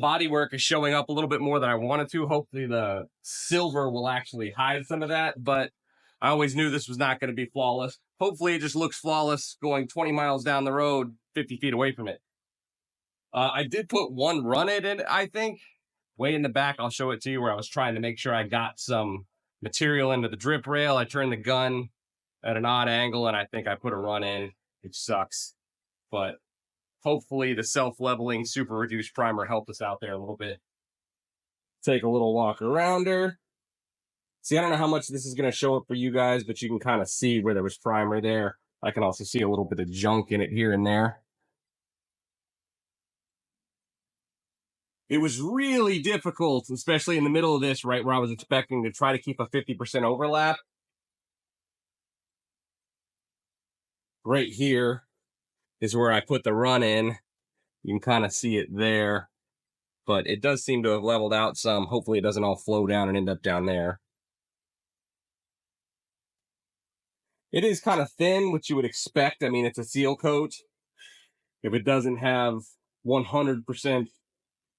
bodywork is showing up a little bit more than I wanted to. Hopefully the silver will actually hide some of that, but I always knew this was not going to be flawless. Hopefully it just looks flawless going 20 miles down the road, 50 feet away from it. I did put one run in it, I think. Way in the back, I'll show it to you, where I was trying to make sure I got some material into the drip rail. I turned the gun at an odd angle, and I think I put a run in, which sucks. But hopefully the self-leveling super reduced primer helped us out there a little bit. Take a little walk around her. See, I don't know how much this is going to show up for you guys, but you can kind of see where there was primer there. I can also see a little bit of junk in it here and there. It was really difficult, especially in the middle of this, right where I was expecting to try to keep a 50% overlap. Right here is where I put the run in. You can kind of see it there, but it does seem to have leveled out some. Hopefully it doesn't all flow down and end up down there. It is kind of thin, which you would expect. I mean, it's a seal coat. If it doesn't have 100%,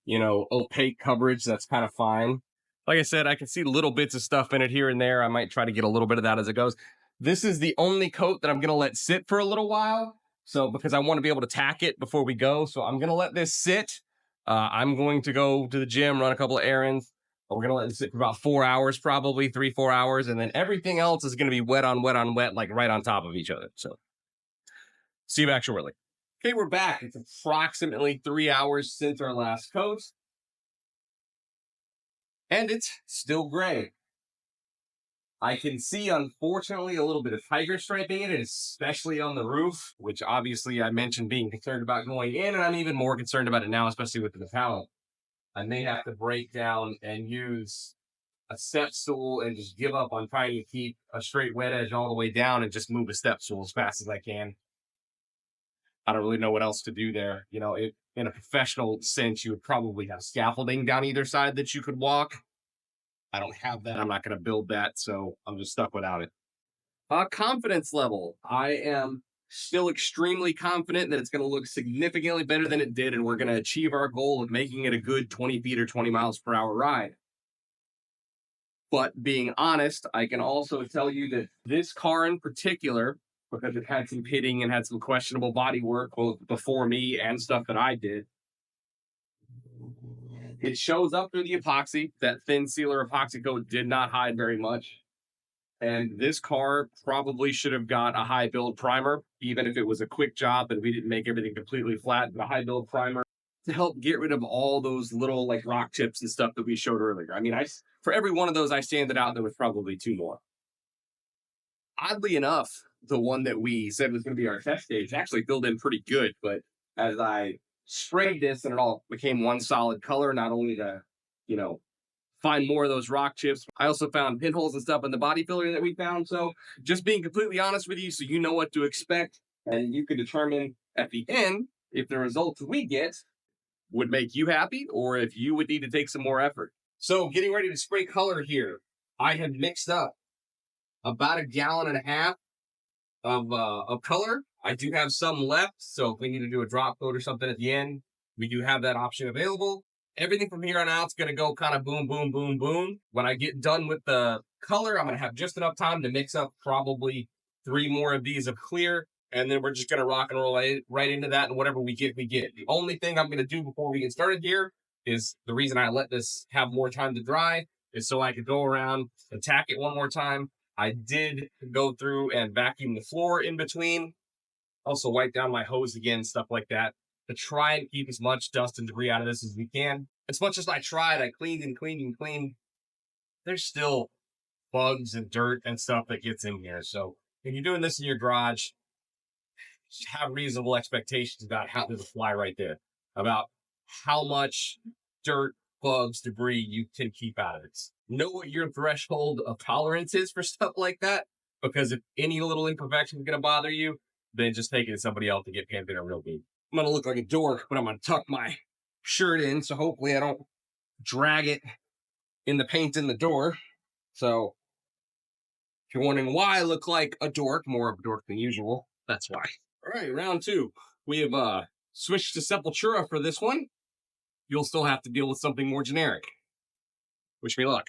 you know, opaque coverage, that's kind of fine. Like I said, I can see little bits of stuff in it here and there. I might try to get a little bit of that as it goes. This is the only coat that I'm going to let sit for a little while. So, because I want to be able to tack it before we go. So I'm going to let this sit. I'm going to go to the gym, run a couple of errands. We're going to let it sit for about 4 hours, probably 3-4 hours. And then everything else is going to be wet on wet on wet, like right on top of each other. So see you back shortly. Okay, we're back. It's approximately 3 hours since our last coat. And it's still gray. I can see, unfortunately, a little bit of tiger striping in it, especially on the roof, which obviously I mentioned being concerned about going in, and I'm even more concerned about it now, especially with the pallet. I may have to break down and use a step stool and just give up on trying to keep a straight wet edge all the way down and just move a step stool as fast as I can. I don't really know what else to do there. You know, in a professional sense, you would probably have scaffolding down either side that you could walk. I don't have that. I'm not going to build that, so I'm just stuck without it. Confidence level. I am still extremely confident that it's going to look significantly better than it did, and we're going to achieve our goal of making it a good 20 feet or 20 miles per hour ride. But being honest, I can also tell you that this car in particular, because it had some pitting and had some questionable body work both before me and stuff that I did, it shows up through the epoxy. That thin sealer epoxy coat did not hide very much. And this car probably should have got a high build primer, even if it was a quick job and we didn't make everything completely flat, but a high build primer to help get rid of all those little like rock chips and stuff that we showed earlier. I mean, for every one of those I sanded out, there was probably 2 more. Oddly enough, the one that we said was going to be our test stage actually filled in pretty good, but as I sprayed this and it all became one solid color, not only to, you know, find more of those rock chips, I also found pinholes and stuff in the body filler that we found. So just being completely honest with you, so you know what to expect, and you can determine at the end if the results we get would make you happy or if you would need to take some more effort. So getting ready to spray color here, I have mixed up about 1.5 gallons of color. I do have some left, so if we need to do a drop coat or something at the end, we do have that option available. Everything from here on out is going to go kind of boom, boom, boom, boom. When I get done with the color, I'm going to have just enough time to mix up probably 3 more of these of clear, and then we're just going to rock and roll right into that, and whatever we get, we get. The only thing I'm going to do before we get started here is the reason I let this have more time to dry is so I could go around and tack it one more time. I did go through and vacuum the floor in between. Also wipe down my hose again, stuff like that, to try and keep as much dust and debris out of this as we can. As much as I tried, I cleaned and cleaned and cleaned. There's still bugs and dirt and stuff that gets in here. So when you're doing this in your garage, just have reasonable expectations about how there's a fly right there, about how much dirt, bugs, debris you can keep out of it. Know what your threshold of tolerance is for stuff like that, because if any little imperfection is going to bother you, then just take it to somebody else to get painted a real good. I'm going to look like a dork, but I'm going to tuck my shirt in, so hopefully I don't drag it in the paint in the door. So if you're wondering why I look like a dork, more of a dork than usual, that's why. All right, round 2. We have switched to Sepultura for this one. you'll still have to deal with something more generic. Wish me luck.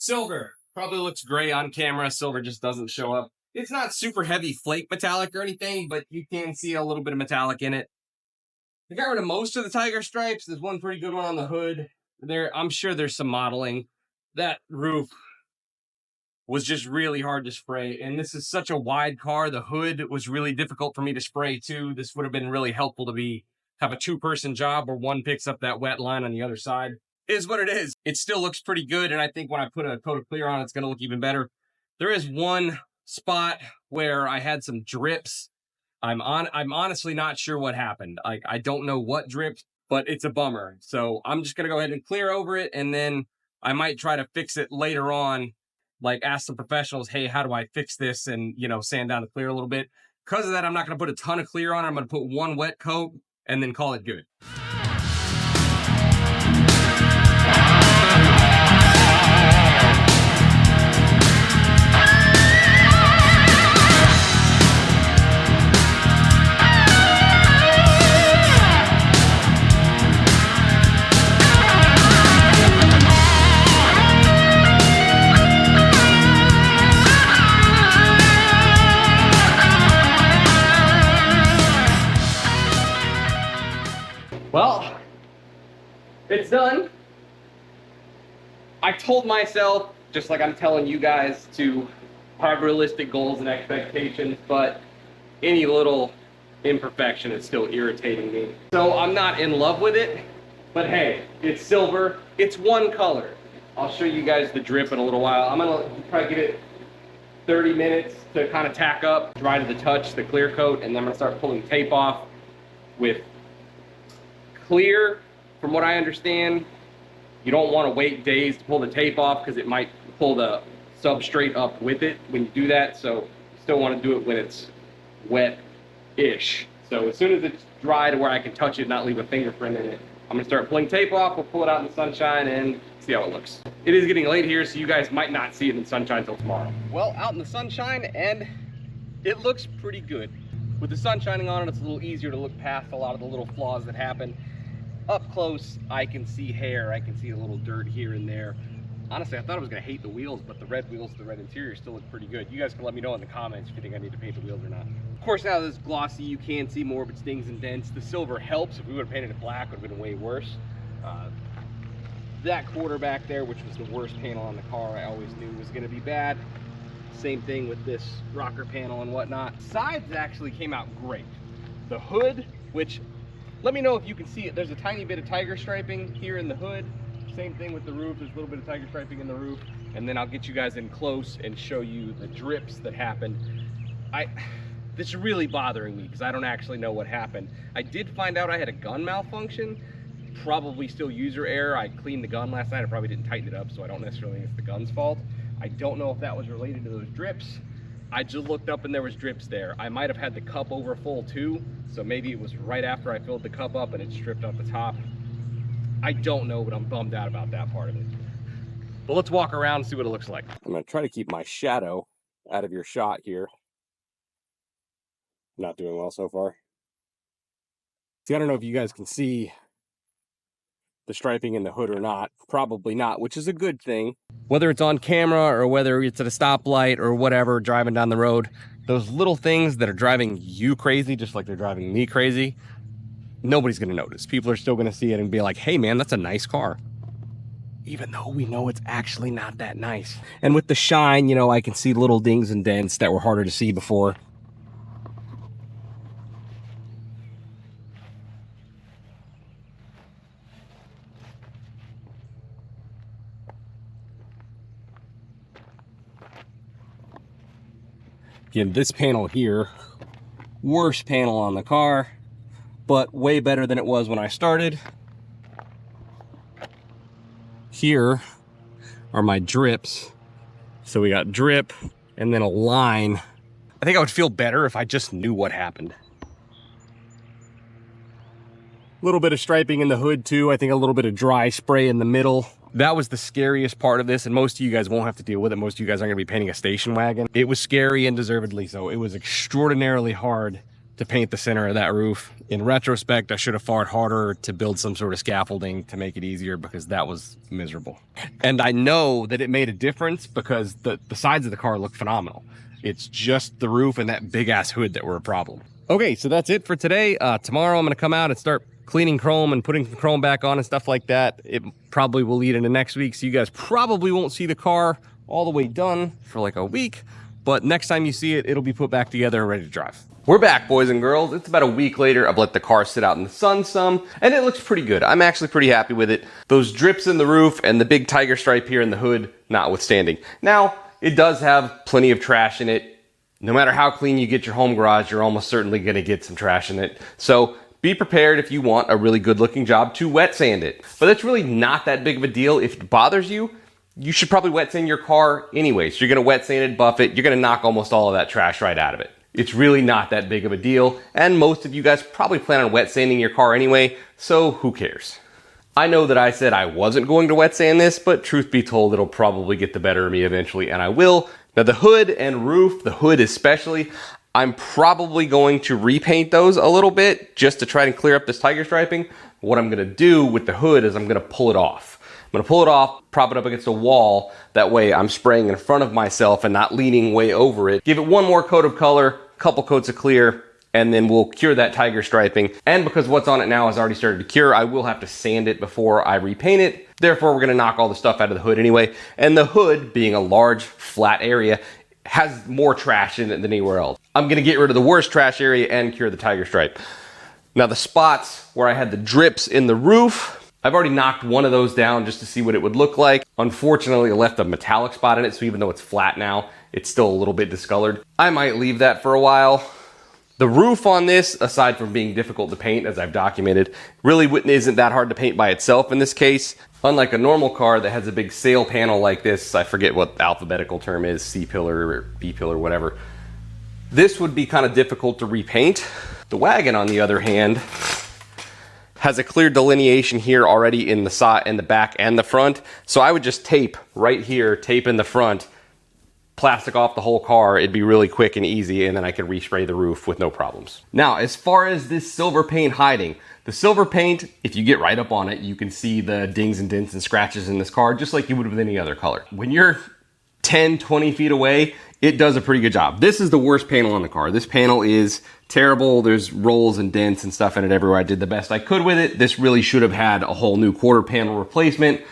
Silver probably looks gray on camera. Silver just doesn't show up. It's not super heavy flake metallic or anything, but you can see a little bit of metallic in it. I got rid of most of the tiger stripes. There's one pretty good one on the hood. I'm sure there's some modeling. That roof was just really hard to spray. And this is such a wide car. The hood was really difficult for me to spray too. This would have been really helpful to have a two-person job where one picks up that wet line on the other side. It is what it is. It still looks pretty good, and I think when I put a coat of clear on, it's going to look even better. There is one spot where I had some drips. I'm honestly not sure what happened. I don't know what dripped, but it's a bummer. So I'm just going to go ahead and clear over it, and then I might try to fix it later on. Like ask some professionals, hey, how do I fix this? And, you know, sand down the clear a little bit. Because of that, I'm not going to put a ton of clear on it. I'm going to put one wet coat and then call it good. Well, it's done. I told myself, just like I'm telling you guys, to have realistic goals and expectations, but any little imperfection is still irritating me. So I'm not in love with it, but hey, it's silver. It's one color. I'll show you guys the drip in a little while. I'm gonna probably give it 30 minutes to kind of tack up, dry to the touch, the clear coat, and then I'm gonna start pulling tape off with clear. From what I understand, you don't want to wait days to pull the tape off because it might pull the substrate up with it when you do that. So you still want to do it when it's wet-ish. So as soon as it's dry to where I can touch it and not leave a fingerprint in it, I'm going to start pulling tape off. We'll pull it out in the sunshine and see how it looks. It is getting late here, so you guys might not see it in the sunshine until tomorrow. Well, out in the sunshine, and it looks pretty good. With the sun shining on it, it's a little easier to look past a lot of the little flaws that happen. Up close, I can see hair, I can see a little dirt here and there. Honestly, I thought I was gonna hate the wheels, but the red wheels, the red interior still look pretty good. You guys can let me know in the comments if you think I need to paint the wheels or not. Of course, now that it's glossy, you can see more of its dings and dents. The silver helps. If we would have painted it black, it would have been way worse. That quarter back there, which was the worst panel on the car, I always knew was gonna be bad. Same thing with this rocker panel and whatnot. Sides actually came out great. The hood, which, let me know if you can see it. There's a tiny bit of tiger striping here in the hood. Same thing with the roof. There's a little bit of tiger striping in the roof. And then I'll get you guys in close and show you the drips that happened. This is really bothering me because I don't actually know what happened. I did find out I had a gun malfunction. Probably still user error. I cleaned the gun last night. I probably didn't tighten it up, so I don't necessarily think it's the gun's fault. I don't know if that was related to those drips. I just looked up and there was drips there. I might have had the cup over full too, so maybe it was right after I filled the cup up and it stripped off the top. I don't know, but I'm bummed out about that part of it. But let's walk around and see what it looks like. I'm gonna try to keep my shadow out of your shot here. Not doing well so far. See, I don't know if you guys can see the striping in the hood or not. Probably not, which is a good thing. Whether it's on camera or whether it's at a stoplight or whatever, driving down the road, those little things that are driving you crazy, just like they're driving me crazy, nobody's gonna notice. People are still gonna see it and be like, hey man, that's a nice car. Even though we know it's actually not that nice. And with the shine, you know, I can see little dings and dents that were harder to see before. Again, this panel here, worst panel on the car, but way better than it was when I started. Here are my drips. So we got drip and then a line. I think I would feel better if I just knew what happened. A little bit of striping in the hood too. I think a little bit of dry spray in the middle. That was the scariest part of this, and most of you guys won't have to deal with it. Most of you guys aren't gonna be painting a station wagon. It was scary and deservedly so. It was extraordinarily hard to paint the center of that roof. In retrospect, I should have fought harder to build some sort of scaffolding to make it easier, because that was miserable. And I know that it made a difference because the sides of the car look phenomenal. It's just the roof and that big ass hood that were a problem. Okay, so that's it for today. Tomorrow I'm gonna come out and start cleaning chrome and putting chrome back on and stuff like that. It probably will lead into next week, so you guys probably won't see the car all the way done for like a week, but next time you see it, it'll be put back together and ready to drive. We're back, boys and girls. It's about a week later. I've let the car sit out in the sun some, and it looks pretty good. I'm actually pretty happy with it. Those drips in the roof and the big tiger stripe here in the hood notwithstanding. Now, it does have plenty of trash in it. No matter how clean you get your home garage, you're almost certainly gonna get some trash in it. So be prepared if you want a really good looking job to wet sand it. But that's really not that big of a deal. If it bothers you, you should probably wet sand your car anyway. So you're gonna wet sand it, buff it, you're gonna knock almost all of that trash right out of it. It's really not that big of a deal, and most of you guys probably plan on wet sanding your car anyway, so who cares? I know that I said I wasn't going to wet sand this, but truth be told, it'll probably get the better of me eventually, and I will. Now the hood and roof, the hood especially, I'm probably going to repaint those a little bit just to try and clear up this tiger striping. What I'm gonna do with the hood is I'm gonna pull it off. I'm gonna pull it off, prop it up against a wall. That way I'm spraying in front of myself and not leaning way over it. Give it one more coat of color, couple coats of clear, and then we'll cure that tiger striping. And because what's on it now has already started to cure, I will have to sand it before I repaint it. Therefore, we're gonna knock all the stuff out of the hood anyway. And the hood, being a large, flat area, has more trash in it than anywhere else. I'm gonna get rid of the worst trash area and cure the tiger stripe. Now the spots where I had the drips in the roof, I've already knocked one of those down just to see what it would look like. Unfortunately, I left a metallic spot in it, so even though it's flat now, it's still a little bit discolored. I might leave that for a while. The roof on this, aside from being difficult to paint, as I've documented, really isn't that hard to paint by itself in this case. Unlike a normal car that has a big sail panel like this, I forget what the alphabetical term is, C-pillar or B-pillar, whatever. This would be kind of difficult to repaint. The Wagon, on the other hand, has a clear delineation here already in the side, in the back and the front. So I would just tape right here, tape in the front, plastic off the whole car. It'd be really quick and easy, and then I could respray the roof with no problems. Now, as far as this silver paint hiding, the silver paint, if you get right up on it, you can see the dings and dents and scratches in this car, just like you would with any other color. When you're 10, 20 feet away, it does a pretty good job. This is the worst panel on the car. This panel is terrible. There's rolls and dents and stuff in it everywhere. I did the best I could with it. This really should have had a whole new quarter panel replacement.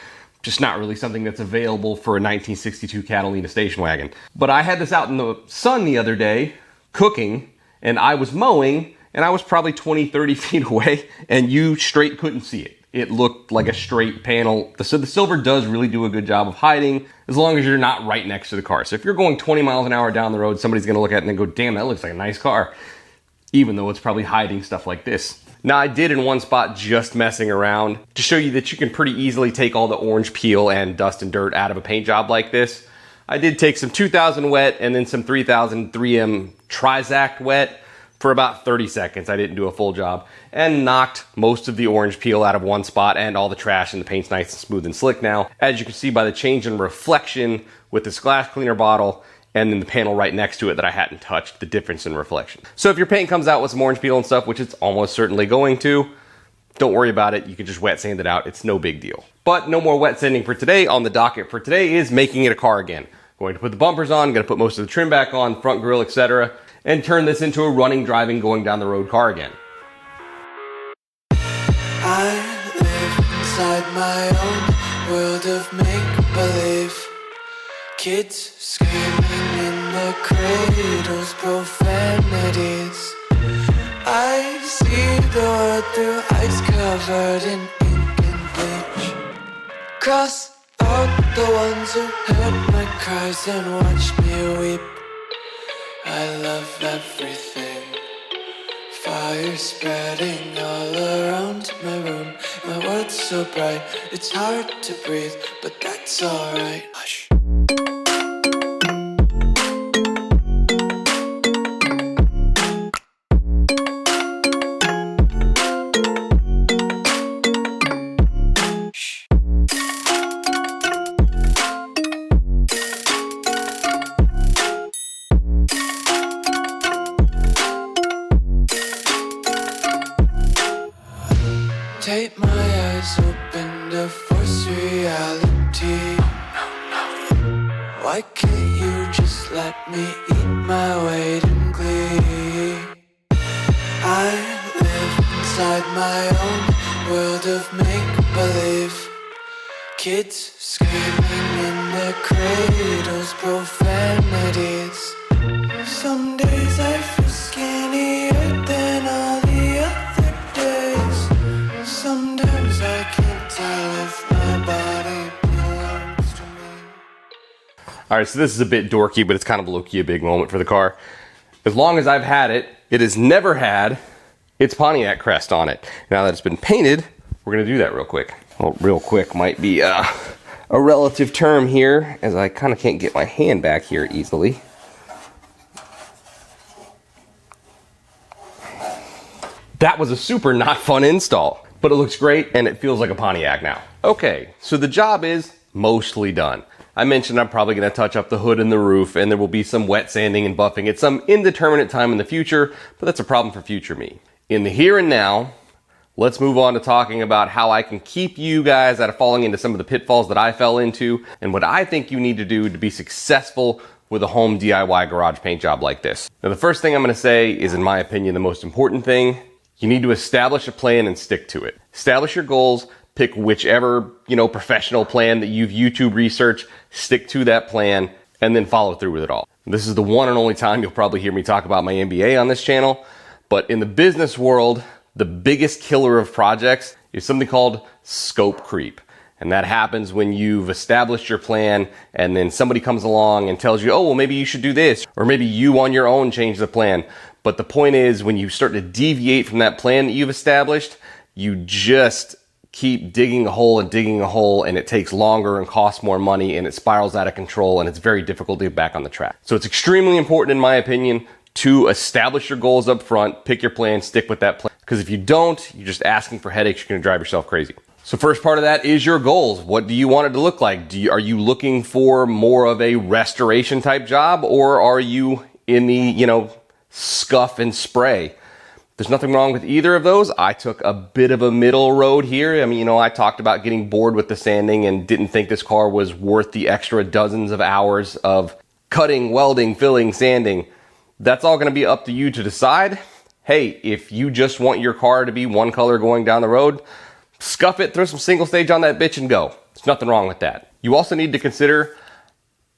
Just not really something that's available for a 1962 Catalina station wagon. But I had this out in the sun the other day, cooking, and I was mowing, and I was probably 20, 30 feet away, and you straight couldn't see it. It looked like a straight panel. So the silver does really do a good job of hiding, as long as you're not right next to the car. So if you're going 20 miles an hour down the road, somebody's gonna look at it and then go, damn, that looks like a nice car, even though it's probably hiding stuff like this. Now I did in one spot just messing around to show you that you can pretty easily take all the orange peel and dust and dirt out of a paint job like this. I did take some 2000 wet and then some 3000 3M Trizact wet for about 30 seconds. I didn't do a full job, and knocked most of the orange peel out of one spot and all the trash, and the paint's nice and smooth and slick now. As you can see by the change in reflection with this glass cleaner bottle and then the panel right next to it that I hadn't touched, the difference in reflection. So if your paint comes out with some orange peel and stuff, which it's almost certainly going to, don't worry about it. You can just wet sand it out. It's no big deal. But no more wet sanding for today. On the docket for today is making it a car again. Going to put the bumpers on, going to put most of the trim back on, front grille, etc., and turn this into a running, driving, going down the road car again. I live inside my own world of make-believe. Kids screaming in the cradles, profanities. I see the world through ice covered in ink and bleach. Cross out the ones who heard my cries and watched me weep. I love everything. Fire spreading all around my room. My world's so bright, it's hard to breathe, but that's alright. Hush. Tape my eyes open to force reality. Why can't you just let me eat my weight in glee? I live inside my own world of make-believe. Kids screaming in their cradles, profanities. Some days I feel skinnier than all the other days. Sometimes I can't tell if my body belongs to me. All right, so this is a bit dorky, but it's kind of low-key a big moment for the car. As long as I've had it, it has never had its Pontiac crest on it. Now that it's been painted, we're gonna do that real quick. Well, real quick might be a relative term here, as I kind of can't get my hand back here easily. That was a super not fun install, but it looks great and it feels like a Pontiac now. Okay, so the job is mostly done. I mentioned I'm probably gonna touch up the hood and the roof, and there will be some wet sanding and buffing at some indeterminate time in the future, but that's a problem for future me. In the here and now, let's move on to talking about how I can keep you guys out of falling into some of the pitfalls that I fell into, and what I think you need to do to be successful with a home DIY garage paint job like this. Now, the first thing I'm gonna say is, in my opinion, the most important thing. You need to establish a plan and stick to it. Establish your goals, pick whichever, professional plan that you've YouTube researched, stick to that plan, and then follow through with it all. This is the one and only time you'll probably hear me talk about my MBA on this channel, but in the business world, the biggest killer of projects is something called scope creep. And that happens when you've established your plan and then somebody comes along and tells you, oh, well, maybe you should do this, or maybe you on your own change the plan. But the point is, when you start to deviate from that plan that you've established, you just keep digging a hole, and it takes longer and costs more money, and it spirals out of control, and it's very difficult to get back on the track. So it's extremely important, in my opinion, to establish your goals up front, pick your plan, stick with that plan. Because if you don't, you're just asking for headaches, you're gonna drive yourself crazy. So first part of that is your goals. What do you want it to look like? Are you looking for more of a restoration type job, or are you in the, scuff and spray? There's nothing wrong with either of those. I took a bit of a middle road here. I talked about getting bored with the sanding and didn't think this car was worth the extra dozens of hours of cutting, welding, filling, sanding. That's all gonna be up to you to decide. Hey, if you just want your car to be one color going down the road, scuff it, throw some single stage on that bitch and go. There's nothing wrong with that. You also need to consider,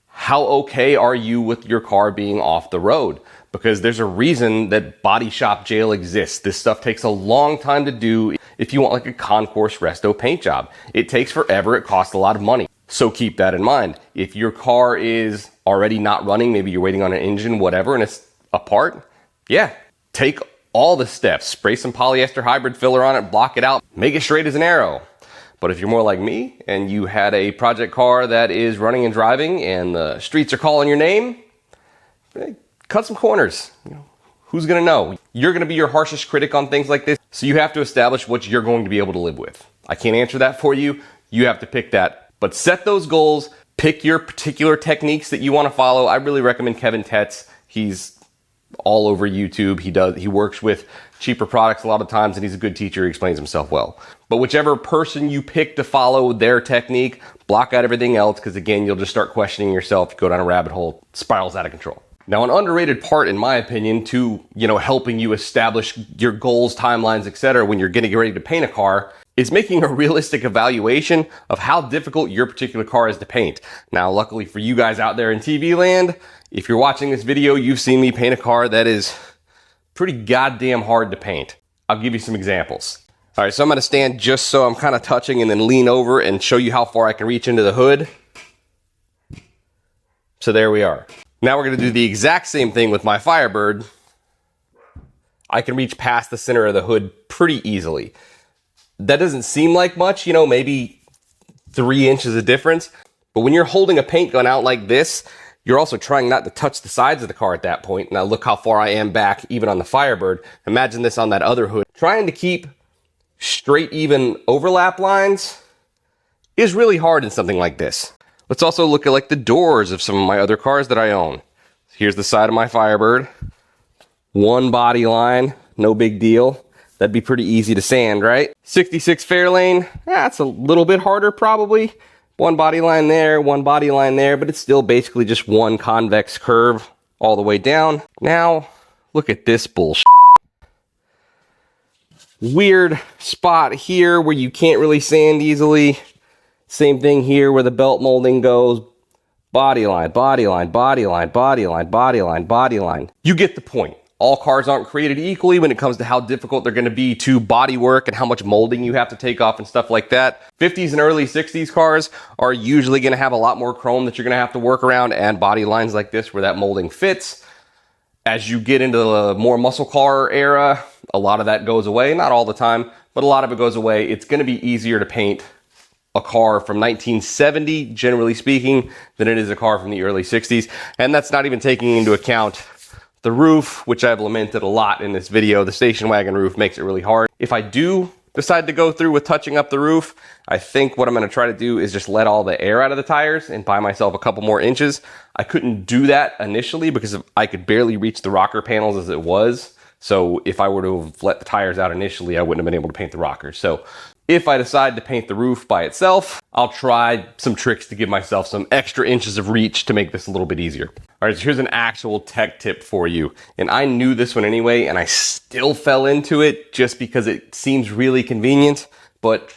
how okay are you with your car being off the road? Because there's a reason that body shop jail exists. This stuff takes a long time to do if you want like a concourse resto paint job. It takes forever, it costs a lot of money. So keep that in mind. If your car is already not running, maybe you're waiting on an engine, whatever, and it's apart, yeah, take all the steps. Spray some polyester hybrid filler on it, block it out, make it straight as an arrow. But if you're more like me and you had a project car that is running and driving and the streets are calling your name, cut some corners. Who's gonna know? You're gonna be your harshest critic on things like this, so you have to establish what you're going to be able to live with. I can't answer that for you. You have to pick that. But set those goals, pick your particular techniques that you wanna follow. I really recommend Kevin Tetz. He's all over YouTube. He works with cheaper products a lot of times, and he's a good teacher. He explains himself well. But whichever person you pick to follow their technique, block out everything else, because again, you'll just start questioning yourself, go down a rabbit hole, spirals out of control. Now, an underrated part, in my opinion, to, helping you establish your goals, timelines, etc. when you're getting ready to paint a car is making a realistic evaluation of how difficult your particular car is to paint. Now, luckily for you guys out there in TV land, if you're watching this video, you've seen me paint a car that is pretty goddamn hard to paint. I'll give you some examples. All right, so I'm gonna stand just so I'm kind of touching and then lean over and show you how far I can reach into the hood. So there we are. Now we're gonna do the exact same thing with my Firebird. I can reach past the center of the hood pretty easily. That doesn't seem like much, maybe 3 inches of difference. But when you're holding a paint gun out like this, you're also trying not to touch the sides of the car at that point. Now look how far I am back, even on the Firebird. Imagine this on that other hood. Trying to keep straight, even overlap lines is really hard in something like this. Let's also look at like the doors of some of my other cars that I own. Here's the side of my Firebird. One body line, no big deal. That'd be pretty easy to sand, right? 66 Fairlane, that's a little bit harder probably. One body line there, one body line there, but it's still basically just one convex curve all the way down. Now, look at this bullshit. Weird spot here where you can't really sand easily. Same thing here where the belt molding goes. Body line, body line, body line, body line, body line, body line. You get the point. All cars aren't created equally when it comes to how difficult they're going to be to bodywork and how much molding you have to take off and stuff like that. 50s and early 60s cars are usually going to have a lot more chrome that you're going to have to work around and body lines like this where that molding fits. As you get into the more muscle car era, a lot of that goes away. Not all the time, but a lot of it goes away. It's going to be easier to paint a car from 1970, generally speaking, than it is a car from the early 60s. And that's not even taking into account the roof, which I've lamented a lot in this video. The station wagon roof makes it really hard. If I do decide to go through with touching up the roof, I think what I'm going to try to do is just let all the air out of the tires and buy myself a couple more inches. I couldn't do that initially because I could barely reach the rocker panels as it was. So if I were to have let the tires out initially, I wouldn't have been able to paint the rockers. So if I decide to paint the roof by itself, I'll try some tricks to give myself some extra inches of reach to make this a little bit easier. All right, so here's an actual tech tip for you. And I knew this one anyway, and I still fell into it just because it seems really convenient, but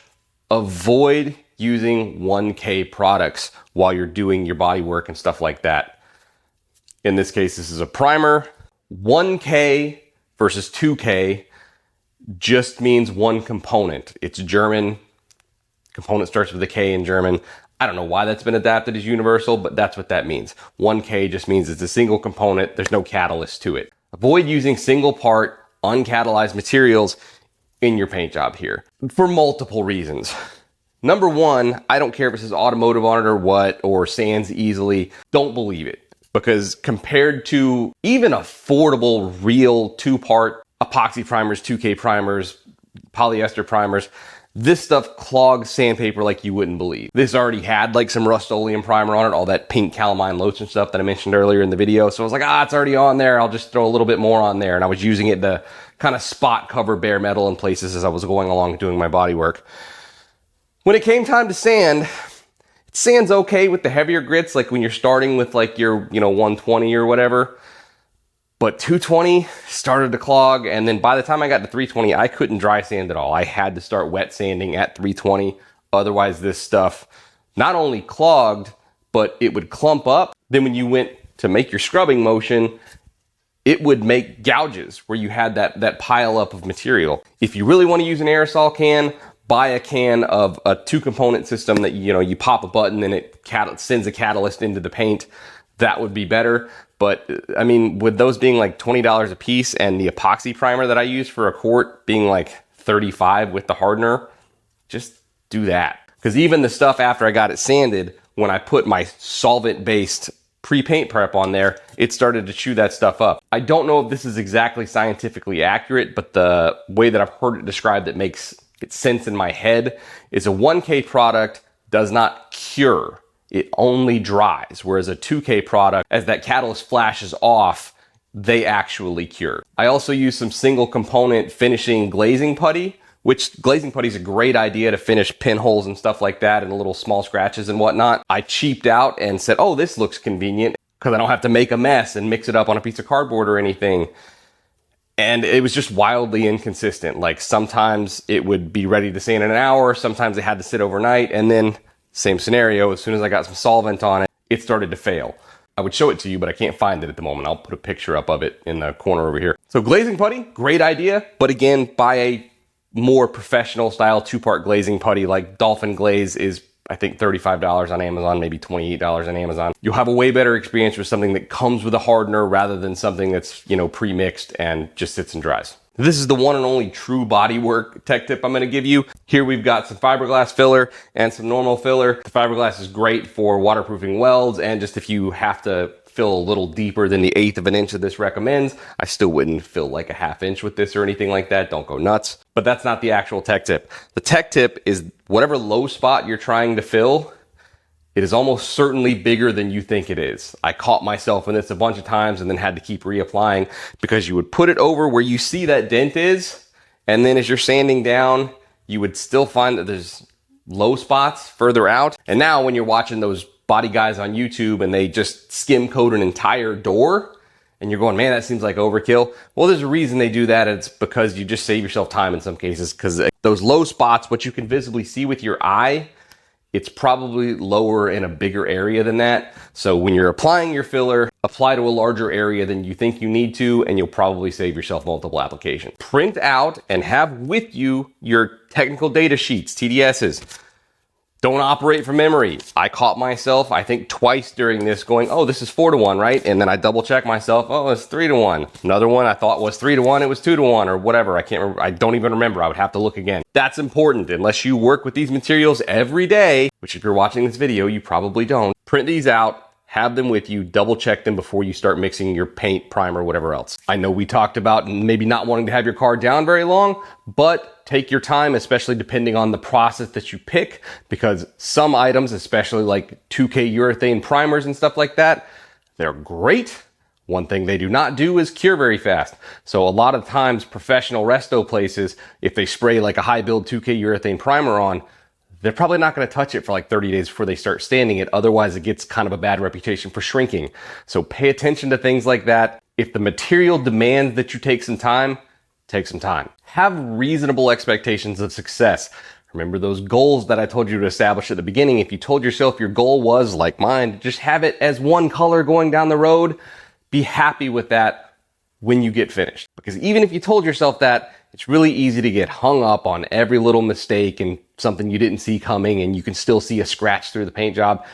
avoid using 1K products while you're doing your body work and stuff like that. In this case, this is a primer. 1K versus 2K just means one component. It's German. Component starts with a K in German. I don't know why that's been adapted as universal, but that's what that means. 1K just means it's a single component. There's no catalyst to it. Avoid using single part, uncatalyzed materials in your paint job here for multiple reasons. Number one, I don't care if it says automotive on it or what, or sands easily. Don't believe it. Because compared to even affordable, real 2-part epoxy primers, 2K primers, polyester primers, this stuff clogs sandpaper like you wouldn't believe. This already had like some Rust-Oleum primer on it, all that pink calamine lotion stuff that I mentioned earlier in the video. So I was like, it's already on there. I'll just throw a little bit more on there. And I was using it to kind of spot cover bare metal in places as I was going along doing my body work. When it came time to sand, it sands okay with the heavier grits, like when you're starting with like your, 120 or whatever. But 220 started to clog, and then by the time I got to 320, I couldn't dry sand at all. I had to start wet sanding at 320. Otherwise, this stuff not only clogged, but it would clump up. Then when you went to make your scrubbing motion, it would make gouges where you had that pile up of material. If you really want to use an aerosol can, buy a can of a 2-component system that, you pop a button and it sends a catalyst into the paint. That would be better. But I mean, with those being like $20 a piece and the epoxy primer that I use for a quart being like $35 with the hardener, just do that. Because even the stuff after I got it sanded, when I put my solvent-based pre-paint prep on there, it started to chew that stuff up. I don't know if this is exactly scientifically accurate, but the way that I've heard it described that makes sense in my head is a 1K product does not cure. It only dries, whereas a 2K product, as that catalyst flashes off, they actually cure. I also use some single component finishing glazing putty, which glazing putty is a great idea to finish pinholes and stuff like that and little small scratches and whatnot. I cheaped out and said, this looks convenient. because I don't have to make a mess and mix it up on a piece of cardboard or anything. And it was just wildly inconsistent. Like sometimes it would be ready to sand in an hour, sometimes it had to sit overnight, and then same scenario, as soon as I got some solvent on it, it started to fail. I would show it to you, but I can't find it at the moment. I'll put a picture up of it in the corner over here. So glazing putty, great idea, but again, buy a more professional style 2-part glazing putty like Dolphin Glaze is, I think, $35 on Amazon, maybe $28 on Amazon. You'll have a way better experience with something that comes with a hardener rather than something that's, you know, pre-mixed and just sits and dries. This is the one and only true Bodywork tech tip I'm going to give you. Here we've got some fiberglass filler and some normal filler. The fiberglass is great for waterproofing welds, and just if you have to fill a little deeper than the 1/8 of an inch that this recommends, I still wouldn't fill like a 1/2 inch with this or anything like that. Don't go nuts. But that's not the actual tech tip. The tech tip is whatever low spot you're trying to fill, it is almost certainly bigger than you think it is. I caught myself in this a bunch of times and then had to keep reapplying, because you would put it over where you see that dent is, and then as you're sanding down, you would still find that there's low spots further out. And now when you're watching those body guys on YouTube and they just skim coat an entire door, and you're going, man, that seems like overkill. Well, there's a reason they do that. It's because you just save yourself time in some cases, because those low spots, what you can visibly see with your eye, it's probably lower in a bigger area than that. So when you're applying your filler, apply to a larger area than you think you need to, and you'll probably save yourself multiple applications. Print out and have with you your technical data sheets, TDSs. Don't operate from memory. I caught myself, I think twice during this going, oh, this is 4-to-1, right? And then I double check myself, oh, it's 3-to-1. Another one I thought was 3-to-1, it was 2-to-1 or whatever. I can't remember. I don't even remember. I would have to look again. That's important unless you work with these materials every day, which if you're watching this video, you probably don't. Print these out, have them with you, double check them before you start mixing your paint, primer, whatever else. I know we talked about maybe not wanting to have your car down very long, but take your time, especially depending on the process that you pick, because some items, especially like 2K urethane primers and stuff like that, they're great. One thing they do not do is cure very fast. So a lot of times professional resto places, if they spray like a high build 2K urethane primer on, they're probably not going to touch it for like 30 days before they start sanding it. Otherwise, it gets kind of a bad reputation for shrinking. So pay attention to things like that. If the material demands that you take some time, take some time. Have reasonable expectations of success. Remember those goals that I told you to establish at the beginning. If you told yourself your goal was, like mine, just have it as one color going down the road, be happy with that when you get finished. Because even if you told yourself that, it's really easy to get hung up on every little mistake and something you didn't see coming, and you can still see a scratch through the paint job.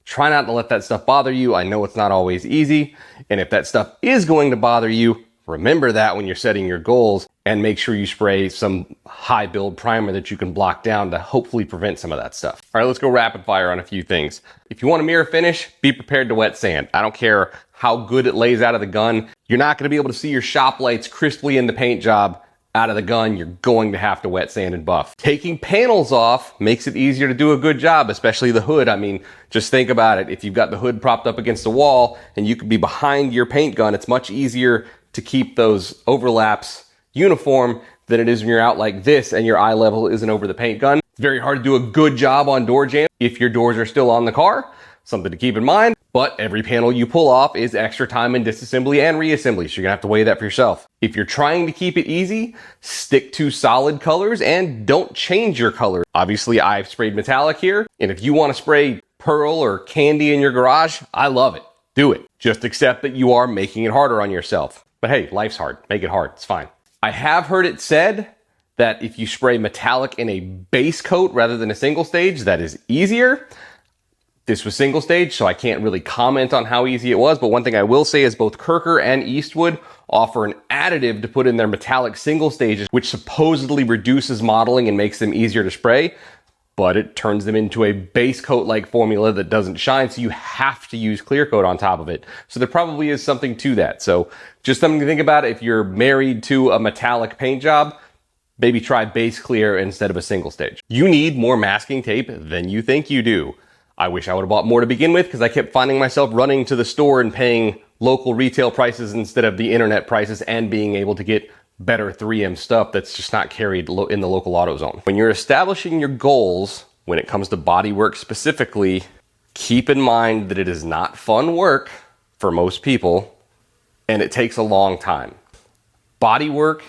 Try not to let that stuff bother you. I know it's not always easy. And if that stuff is going to bother you, remember that when you're setting your goals, and make sure you spray some high build primer that you can block down to hopefully prevent some of that stuff. All right, let's go rapid fire on a few things. If you want a mirror finish, be prepared to wet sand. I don't care how good it lays out of the gun. You're not going to be able to see your shop lights crisply in the paint job out of the gun. You're going to have to wet sand and buff. Taking panels off makes it easier to do a good job, especially the hood. I mean, just think about it. If you've got the hood propped up against the wall and you could be behind your paint gun, it's much easier to keep those overlaps uniform than it is when you're out like this and your eye level isn't over the paint gun. It's very hard to do a good job on door jam if your doors are still on the car. Something to keep in mind. But every panel you pull off is extra time in disassembly and reassembly, so you're gonna have to weigh that for yourself. If you're trying to keep it easy, stick to solid colors and don't change your color. Obviously, I've sprayed metallic here, and if you want to spray pearl or candy in your garage, I love it. Do it. Just accept that you are making it harder on yourself. But hey, life's hard. Make it hard. It's fine. I have heard it said that if you spray metallic in a base coat rather than a single stage, that is easier. This was single stage, so I can't really comment on how easy it was, but one thing I will say is both Kirker and Eastwood offer an additive to put in their metallic single stages, which supposedly reduces mottling and makes them easier to spray, but it turns them into a base coat-like formula that doesn't shine, so you have to use Clearcoat on top of it. So there probably is something to that. So just something to think about if you're married to a metallic paint job, maybe try base clear instead of a single stage. You need more masking tape than you think you do. I wish I would have bought more to begin with, because I kept finding myself running to the store and paying local retail prices instead of the internet prices, and being able to get better 3M stuff that's just not carried in the local AutoZone. When you're establishing your goals, when it comes to bodywork specifically, keep in mind that it is not fun work for most people, and it takes a long time. Bodywork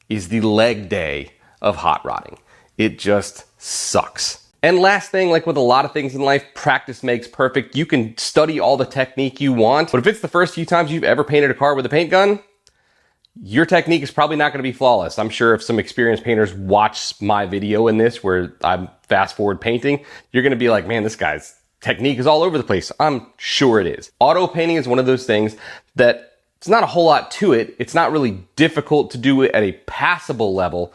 is the leg day of hot rodding. It just sucks. And last thing, like with a lot of things in life, practice makes perfect. You can study all the technique you want, but if it's the first few times you've ever painted a car with a paint gun, your technique is probably not going to be flawless. I'm sure if some experienced painters watch my video in this where I'm fast forward painting, you're going to be like, man, this guy's technique is all over the place. I'm sure it is. Auto painting is one of those things that it's not a whole lot to it. It's not really difficult to do it at a passable level,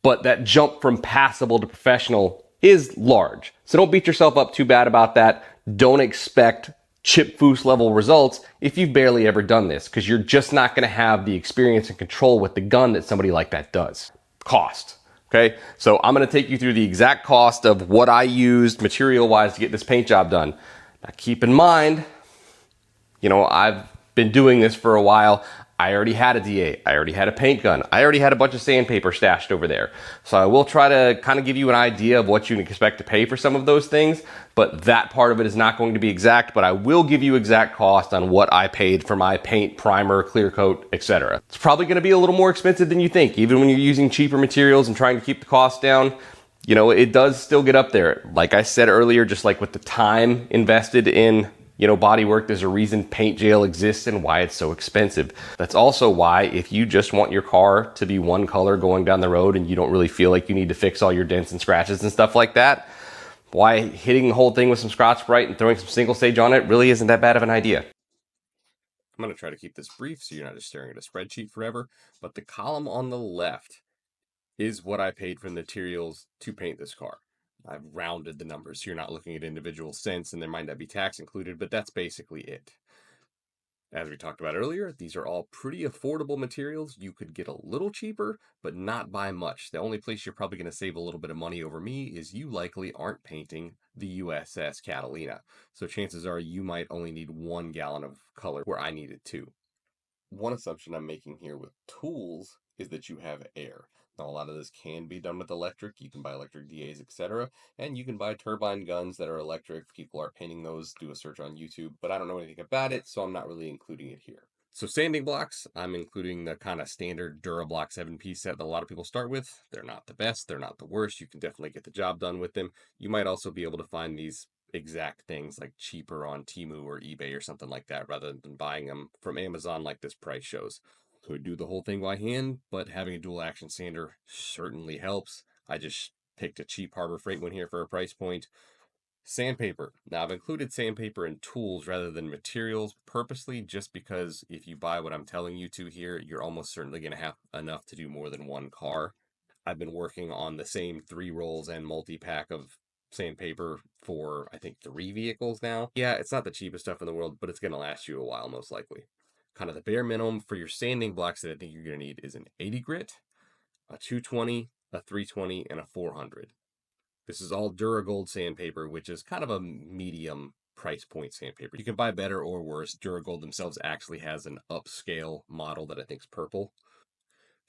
but that jump from passable to professional is large. So don't beat yourself up too bad about that. Don't expect Chip Foose level results if you've barely ever done this, because you're just not going to have the experience and control with the gun that somebody like that does. Cost. Okay, so I'm going to take you through the exact cost of what I used material-wise to get this paint job done. Now keep in mind, I've been doing this for a while. I already had a DA, I already had a paint gun, I already had a bunch of sandpaper stashed over there. So I will try to kind of give you an idea of what you can expect to pay for some of those things, but that part of it is not going to be exact, but I will give you exact cost on what I paid for my paint, primer, clear coat, etc. It's probably going to be a little more expensive than you think, even when you're using cheaper materials and trying to keep the cost down. It does still get up there. Like I said earlier, just like with the time invested in bodywork, there's a reason paint jail exists and why it's so expensive. That's also why if you just want your car to be one color going down the road and you don't really feel like you need to fix all your dents and scratches and stuff like that, why hitting the whole thing with some Scotch-Brite and throwing some single stage on it really isn't that bad of an idea. I'm going to try to keep this brief so you're not just staring at a spreadsheet forever, but the column on the left is what I paid for the materials to paint this car. I've rounded the numbers, so you're not looking at individual cents, and there might not be tax included, but that's basically it. As we talked about earlier, these are all pretty affordable materials. You could get a little cheaper, but not by much. The only place you're probably going to save a little bit of money over me is you likely aren't painting the USS Catalina. So chances are you might only need 1 gallon of color where I needed 2. One assumption I'm making here with tools is that you have air. Now, a lot of this can be done with electric. You can buy electric DAs, etc. And you can buy turbine guns that are electric. People are painting those. Do a search on YouTube. But I don't know anything about it, so I'm not really including it here. So sanding blocks, I'm including the kind of standard Durablock 7-piece set that a lot of people start with. They're not the best. They're not the worst. You can definitely get the job done with them. You might also be able to find these exact things like cheaper on Temu or eBay or something like that rather than buying them from Amazon like this price shows. Could do the whole thing by hand, but having a dual action sander certainly helps. I just picked a cheap Harbor Freight one here for a price point. Sandpaper. Now I've included sandpaper in tools rather than materials purposely just because if you buy what I'm telling you to here, you're almost certainly going to have enough to do more than one car. I've been working on the same 3 rolls and multi-pack of sandpaper for I think 3 vehicles now. Yeah, it's not the cheapest stuff in the world, but it's going to last you a while most likely. Kind of the bare minimum for your sanding blocks that I think you're going to need is an 80 grit, a 220, a 320, and a 400. This is all Duragold sandpaper, which is kind of a medium price point sandpaper. You can buy better or worse. Duragold themselves actually has an upscale model that I think is purple.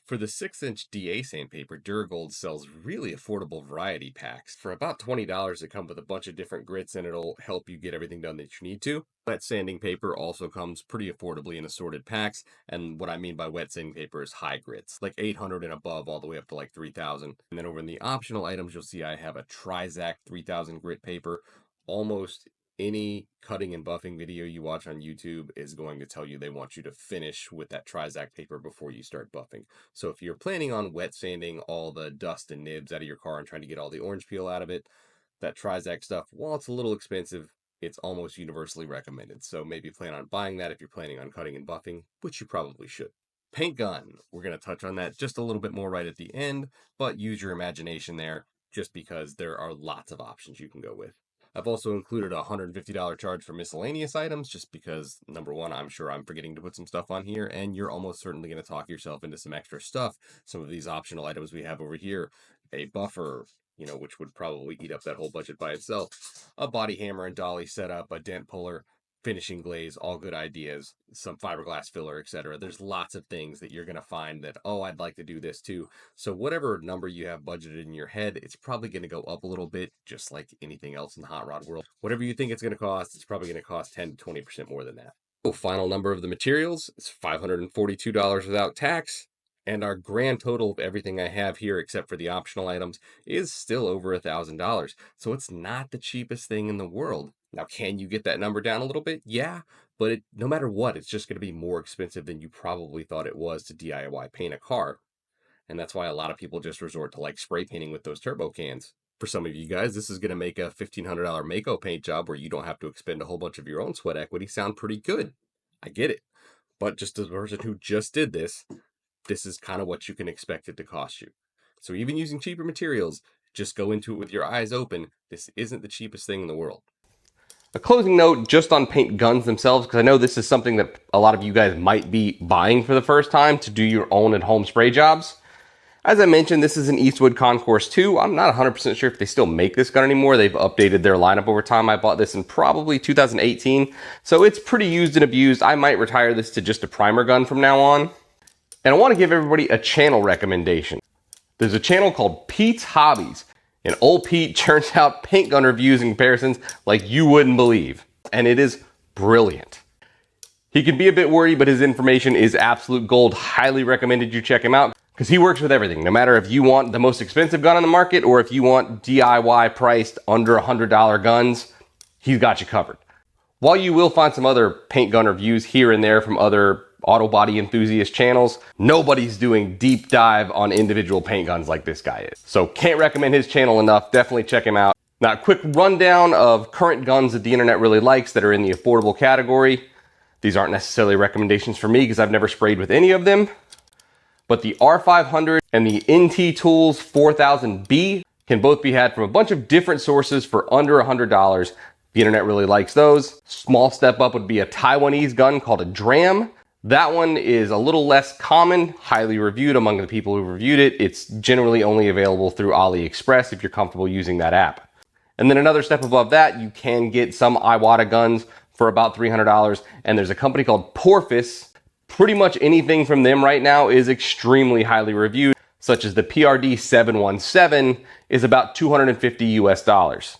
For the 6-inch DA sandpaper, Duragold sells really affordable variety packs. For about $20, they come with a bunch of different grits, and it'll help you get everything done that you need to. Wet sanding paper also comes pretty affordably in assorted packs, and what I mean by wet sanding paper is high grits, like 800 and above, all the way up to like 3,000. And then over in the optional items, you'll see I have a Trizac 3000 grit paper. Almost any cutting and buffing video you watch on YouTube is going to tell you they want you to finish with that Trizac paper before you start buffing. So if you're planning on wet sanding all the dust and nibs out of your car and trying to get all the orange peel out of it, that Trizac stuff, while it's a little expensive, it's almost universally recommended. So maybe plan on buying that if you're planning on cutting and buffing, which you probably should. Paint gun, we're going to touch on that just a little bit more right at the end, but use your imagination there just because there are lots of options you can go with. I've also included a $150 charge for miscellaneous items just because, number one, I'm sure I'm forgetting to put some stuff on here, and you're almost certainly going to talk yourself into some extra stuff. Some of these optional items we have over here, a buffer, which would probably eat up that whole budget by itself, a body hammer and dolly setup, a dent puller, finishing glaze, all good ideas, some fiberglass filler, etc. There's lots of things that you're going to find that, oh, I'd like to do this too. So whatever number you have budgeted in your head, it's probably going to go up a little bit, just like anything else in the hot rod world. Whatever you think it's going to cost, it's probably going to cost 10 to 20% more than that. Final number of the materials is $542 without tax. And our grand total of everything I have here, except for the optional items, is still over $1,000. So it's not the cheapest thing in the world. Now, can you get that number down a little bit? Yeah, but no matter what, it's just going to be more expensive than you probably thought it was to DIY paint a car. And that's why a lot of people just resort to like spray painting with those turbo cans. For some of you guys, this is going to make a $1,500 Mako paint job where you don't have to expend a whole bunch of your own sweat equity sound pretty good. I get it. But just as a person who just did this, this is kind of what you can expect it to cost you. So even using cheaper materials, just go into it with your eyes open. This isn't the cheapest thing in the world. A closing note just on paint guns themselves, because I know this is something that a lot of you guys might be buying for the first time to do your own at-home spray jobs. As I mentioned, this is an Eastwood Concourse 2. I'm not 100% sure if they still make this gun anymore. They've updated their lineup over time. I bought this in probably 2018, so it's pretty used and abused. I might retire this to just a primer gun from now on. And I want to give everybody a channel recommendation. There's a channel called Pete's Hobbies, and old Pete churns out paint gun reviews and comparisons like you wouldn't believe, and it is brilliant. He can be a bit wordy, but his information is absolute gold. Highly recommended you check him out, because he works with everything. No matter if you want the most expensive gun on the market or if you want DIY priced under $100 guns, he's got you covered. While you will find some other paint gun reviews here and there from other auto body enthusiast channels, nobody's doing deep dive on individual paint guns like this guy is. So can't recommend his channel enough. Definitely check him out. Now, a quick rundown of current guns that the internet really likes that are in the affordable category. These aren't necessarily recommendations for me because I've never sprayed with any of them. But the R500 and the NT Tools 4000B can both be had from a bunch of different sources for under $100. The internet really likes those. Small step up would be a Taiwanese gun called a Dram. That one is a little less common, highly reviewed among the people who reviewed it. It's generally only available through AliExpress if you're comfortable using that app. And then another step above that, you can get some Iwata guns for about $300. And there's a company called Porpoise. Pretty much anything from them right now is extremely highly reviewed, such as the PRD 717 is about $250 US.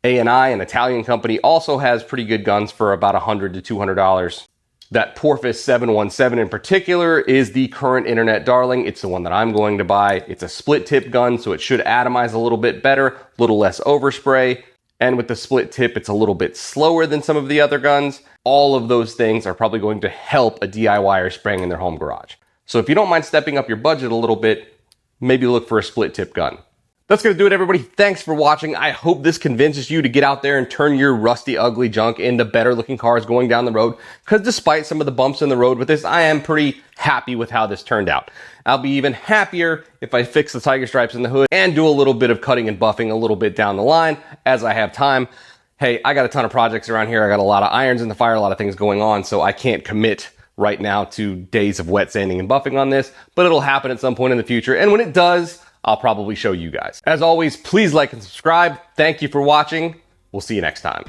A&I, an Italian company, also has pretty good guns for about $100 to $200. That Porpoise 717 in particular is the current internet darling. It's the one that I'm going to buy. It's a split tip gun, so it should atomize a little bit better, a little less overspray. And with the split tip, it's a little bit slower than some of the other guns. All of those things are probably going to help a DIYer spraying in their home garage. So if you don't mind stepping up your budget a little bit, maybe look for a split tip gun. That's going to do it, everybody. Thanks for watching. I hope this convinces you to get out there and turn your rusty, ugly junk into better looking cars going down the road. Because despite some of the bumps in the road with this, I am pretty happy with how this turned out. I'll be even happier if I fix the tiger stripes in the hood and do a little bit of cutting and buffing a little bit down the line as I have time. Hey, I got a ton of projects around here. I got a lot of irons in the fire, a lot of things going on, so I can't commit right now to days of wet sanding and buffing on this, but it'll happen at some point in the future. And when it does, I'll probably show you guys. As always, please like and subscribe. Thank you for watching. We'll see you next time.